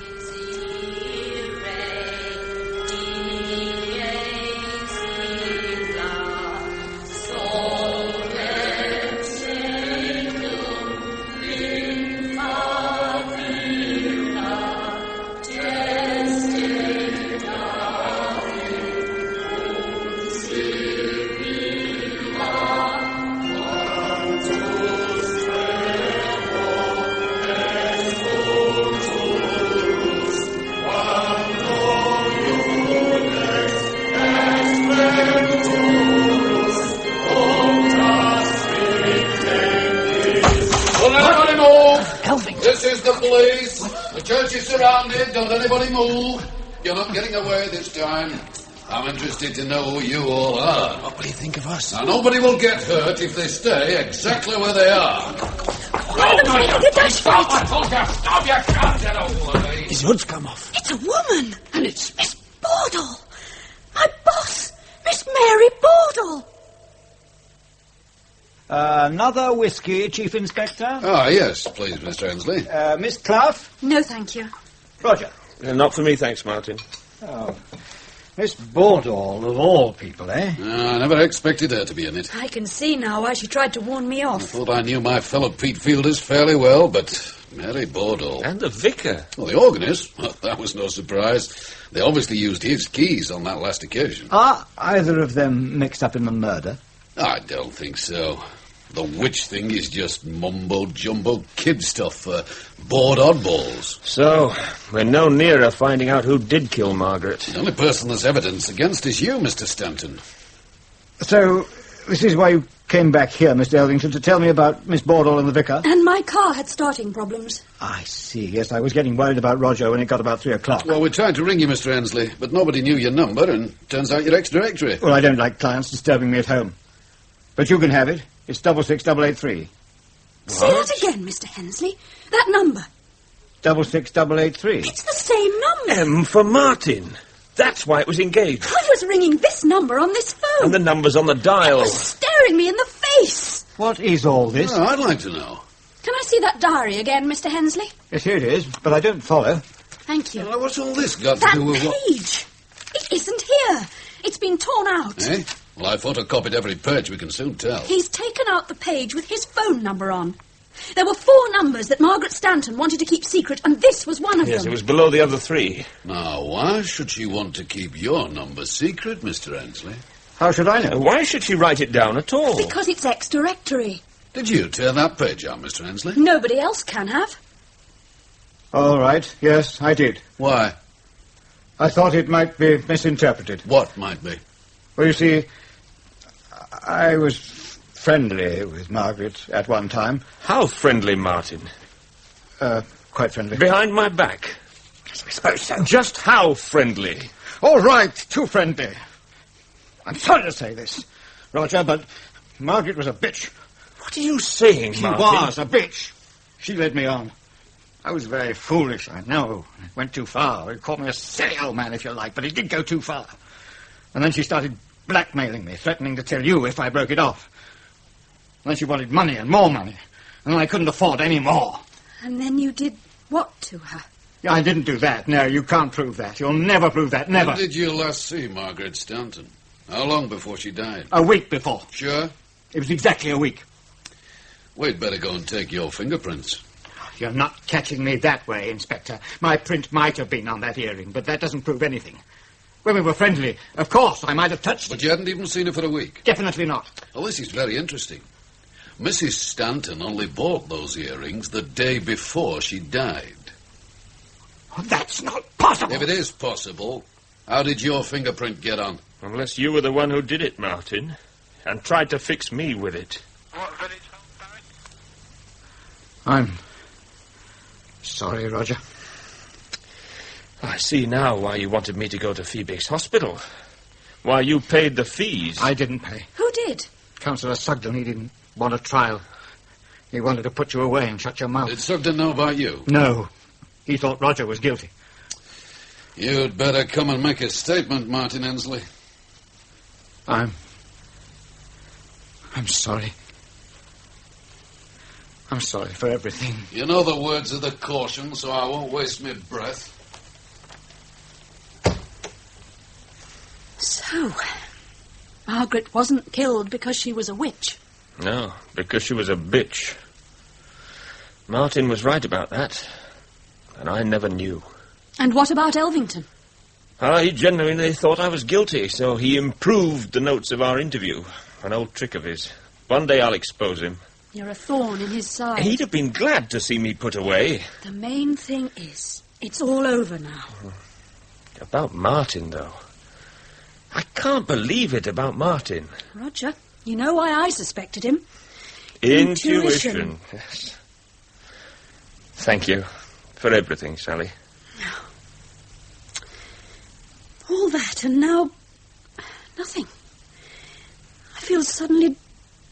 This is the police. The church is surrounded. Don't anybody move. You're not getting away this time. I'm interested to know who you all are. What will you think of us? Now, nobody will get hurt if they stay exactly where they are. Stop your guns, get away. His hood's come off. It's a woman. And it's Miss Bordle. My boss, Miss Mary Bordle. Another whiskey, Chief Inspector. Ah, yes, please, Mr. Hensley. Miss Clough? No, thank you. Roger. Not for me, thanks, Martin. Oh, Miss Bordle, of all people, eh? I never expected her to be in it. I can see now why she tried to warn me I off. thought I knew my fellow Peatfielders fairly well, but Mary Bordle. And the vicar. Well, the organist? Well, that was no surprise. They obviously used his keys on that last occasion. Are either of them mixed up in the murder? I don't think so. The witch thing is just mumbo-jumbo kid stuff for bored oddballs. So, we're no nearer finding out who did kill Margaret. The only person there's evidence against is you, Mr. Stanton. So, this is why you came back here, Mr. Eldington, to tell me about Miss Bordle and the vicar? And my car had starting problems. I see. Yes, I was getting worried about Roger when it got about 3 o'clock. Well, we tried to ring you, Mr. Hensley, but nobody knew your number, and turns out you're ex-directory. Well, I don't like clients disturbing me at home. But you can have it. It's 66883. Say that again, Mr. Hensley. That number. 66883. It's the same number. M for Martin. That's why it was engaged. I was ringing this number on this phone. And the number's on the dial. It was staring me in the face. What is all this? Oh, I'd like to know. Can I see that diary again, Mr. Hensley? Yes, here it is, but I don't follow. Thank you. What's all this got to That do with what? page. It isn't here. It's been torn out. Eh? Well, I photocopied every page. We can soon tell. He's taken out the page with his phone number on. There were 4 numbers that Margaret Stanton wanted to keep secret, and this was one of them. Yes, it was below the other 3. Now, why should she want to keep your number secret, Mr. Hensley? How should I know? Why should she write it down at all? Because it's ex-directory. Did you tear that page out, Mr. Hensley? Nobody else can have. All right. Yes, I did. Why? I thought it might be misinterpreted. What might be? Well, you see, I was friendly with Margaret at one time. How friendly, Martin? Quite friendly. Behind my back? Yes, I suppose so. Just how friendly? All right, too friendly. I'm sorry to say this, Roger, but Margaret was a bitch. What are you saying, She Martin? was a bitch. She led me on. I was very foolish, I know. It went too far. It called me a silly old man, if you like, but it did go too far. And then she started blackmailing me, threatening to tell you if I broke it off. And then she wanted money and more money. And I couldn't afford any more. And then you did what to her? I didn't do that. No, you can't prove that. You'll never prove that. Never. When did you last see Margaret Stanton? How long before she died? A week before. Sure? It was exactly a week. We'd better go and take your fingerprints. You're not catching me that way, Inspector. My print might have been on that earring, but that doesn't prove anything. When we were friendly, of course, I might have touched it. But you hadn't even seen her for a week? Definitely not. Well, this is very interesting. Mrs. Stanton only bought those earrings the day before she died. Oh, that's not possible. If it is possible, how did your fingerprint get on? Unless you were the one who did it, Martin, and tried to fix me with it. I'm sorry, Roger. I see now why you wanted me to go to Phoebe's hospital. Why you paid the fees. I didn't pay. Who did? Councillor Sugden, he didn't want a trial. He wanted to put you away and shut your mouth. Did Sugden know about you? No. He thought Roger was guilty. You'd better come and make a statement, Martin Hensley. I'm sorry. I'm sorry for everything. You know the words of the caution, so I won't waste my breath. So, Margaret wasn't killed because she was a witch. No, because she was a bitch. Martin was right about that, and I never knew. And what about Elvington? He genuinely thought I was guilty, so he improved the notes of our interview. An old trick of his. One day I'll expose him. You're a thorn in his side. He'd have been glad to see me put away. The main thing is, it's all over now. About Martin, though. I can't believe it about Martin. Roger, you know why I suspected him? Intuition. Yes. Thank you for everything, Sally. All that, and now nothing. I feel suddenly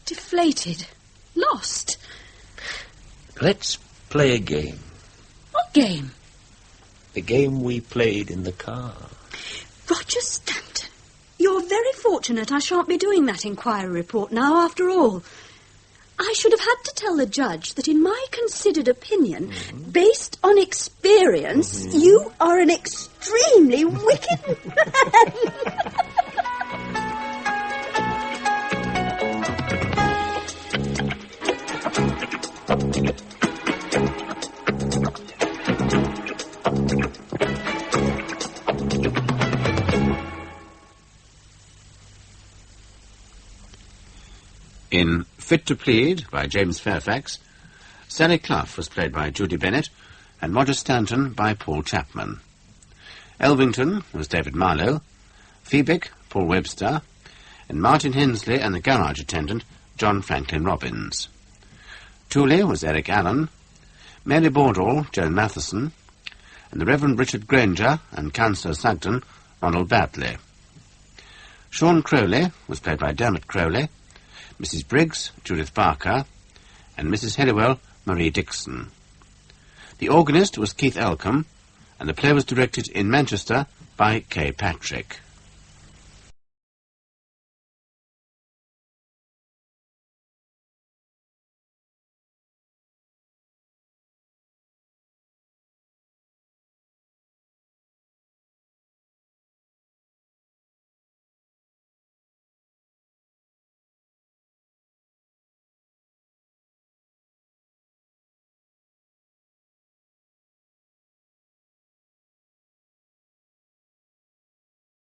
deflated, lost. Let's play a game. What game? The game we played in the car. Roger Stanton, you're very fortunate I shan't be doing that inquiry report now, after all. I should have had to tell the judge that in my considered opinion, based on experience, you are an extremely wicked man. In Fit To Plead by James Fairfax, Sally Clough was played by Judy Bennett and Roger Stanton by Paul Chapman. Elvington was David Marlowe, Phoebic, Paul Webster, and Martin Hensley and the garage attendant, John Franklin Robbins. Tooley was Eric Allen, Mary Bordall, Joan Matheson, and the Reverend Richard Granger and Councillor Sugden, Ronald Badley. Sean Crowley was played by Dermot Crowley, Mrs. Briggs, Judith Barker, and Mrs. Helliwell, Marie Dixon. The organist was Keith Elcombe, and the play was directed in Manchester by Kay Patrick.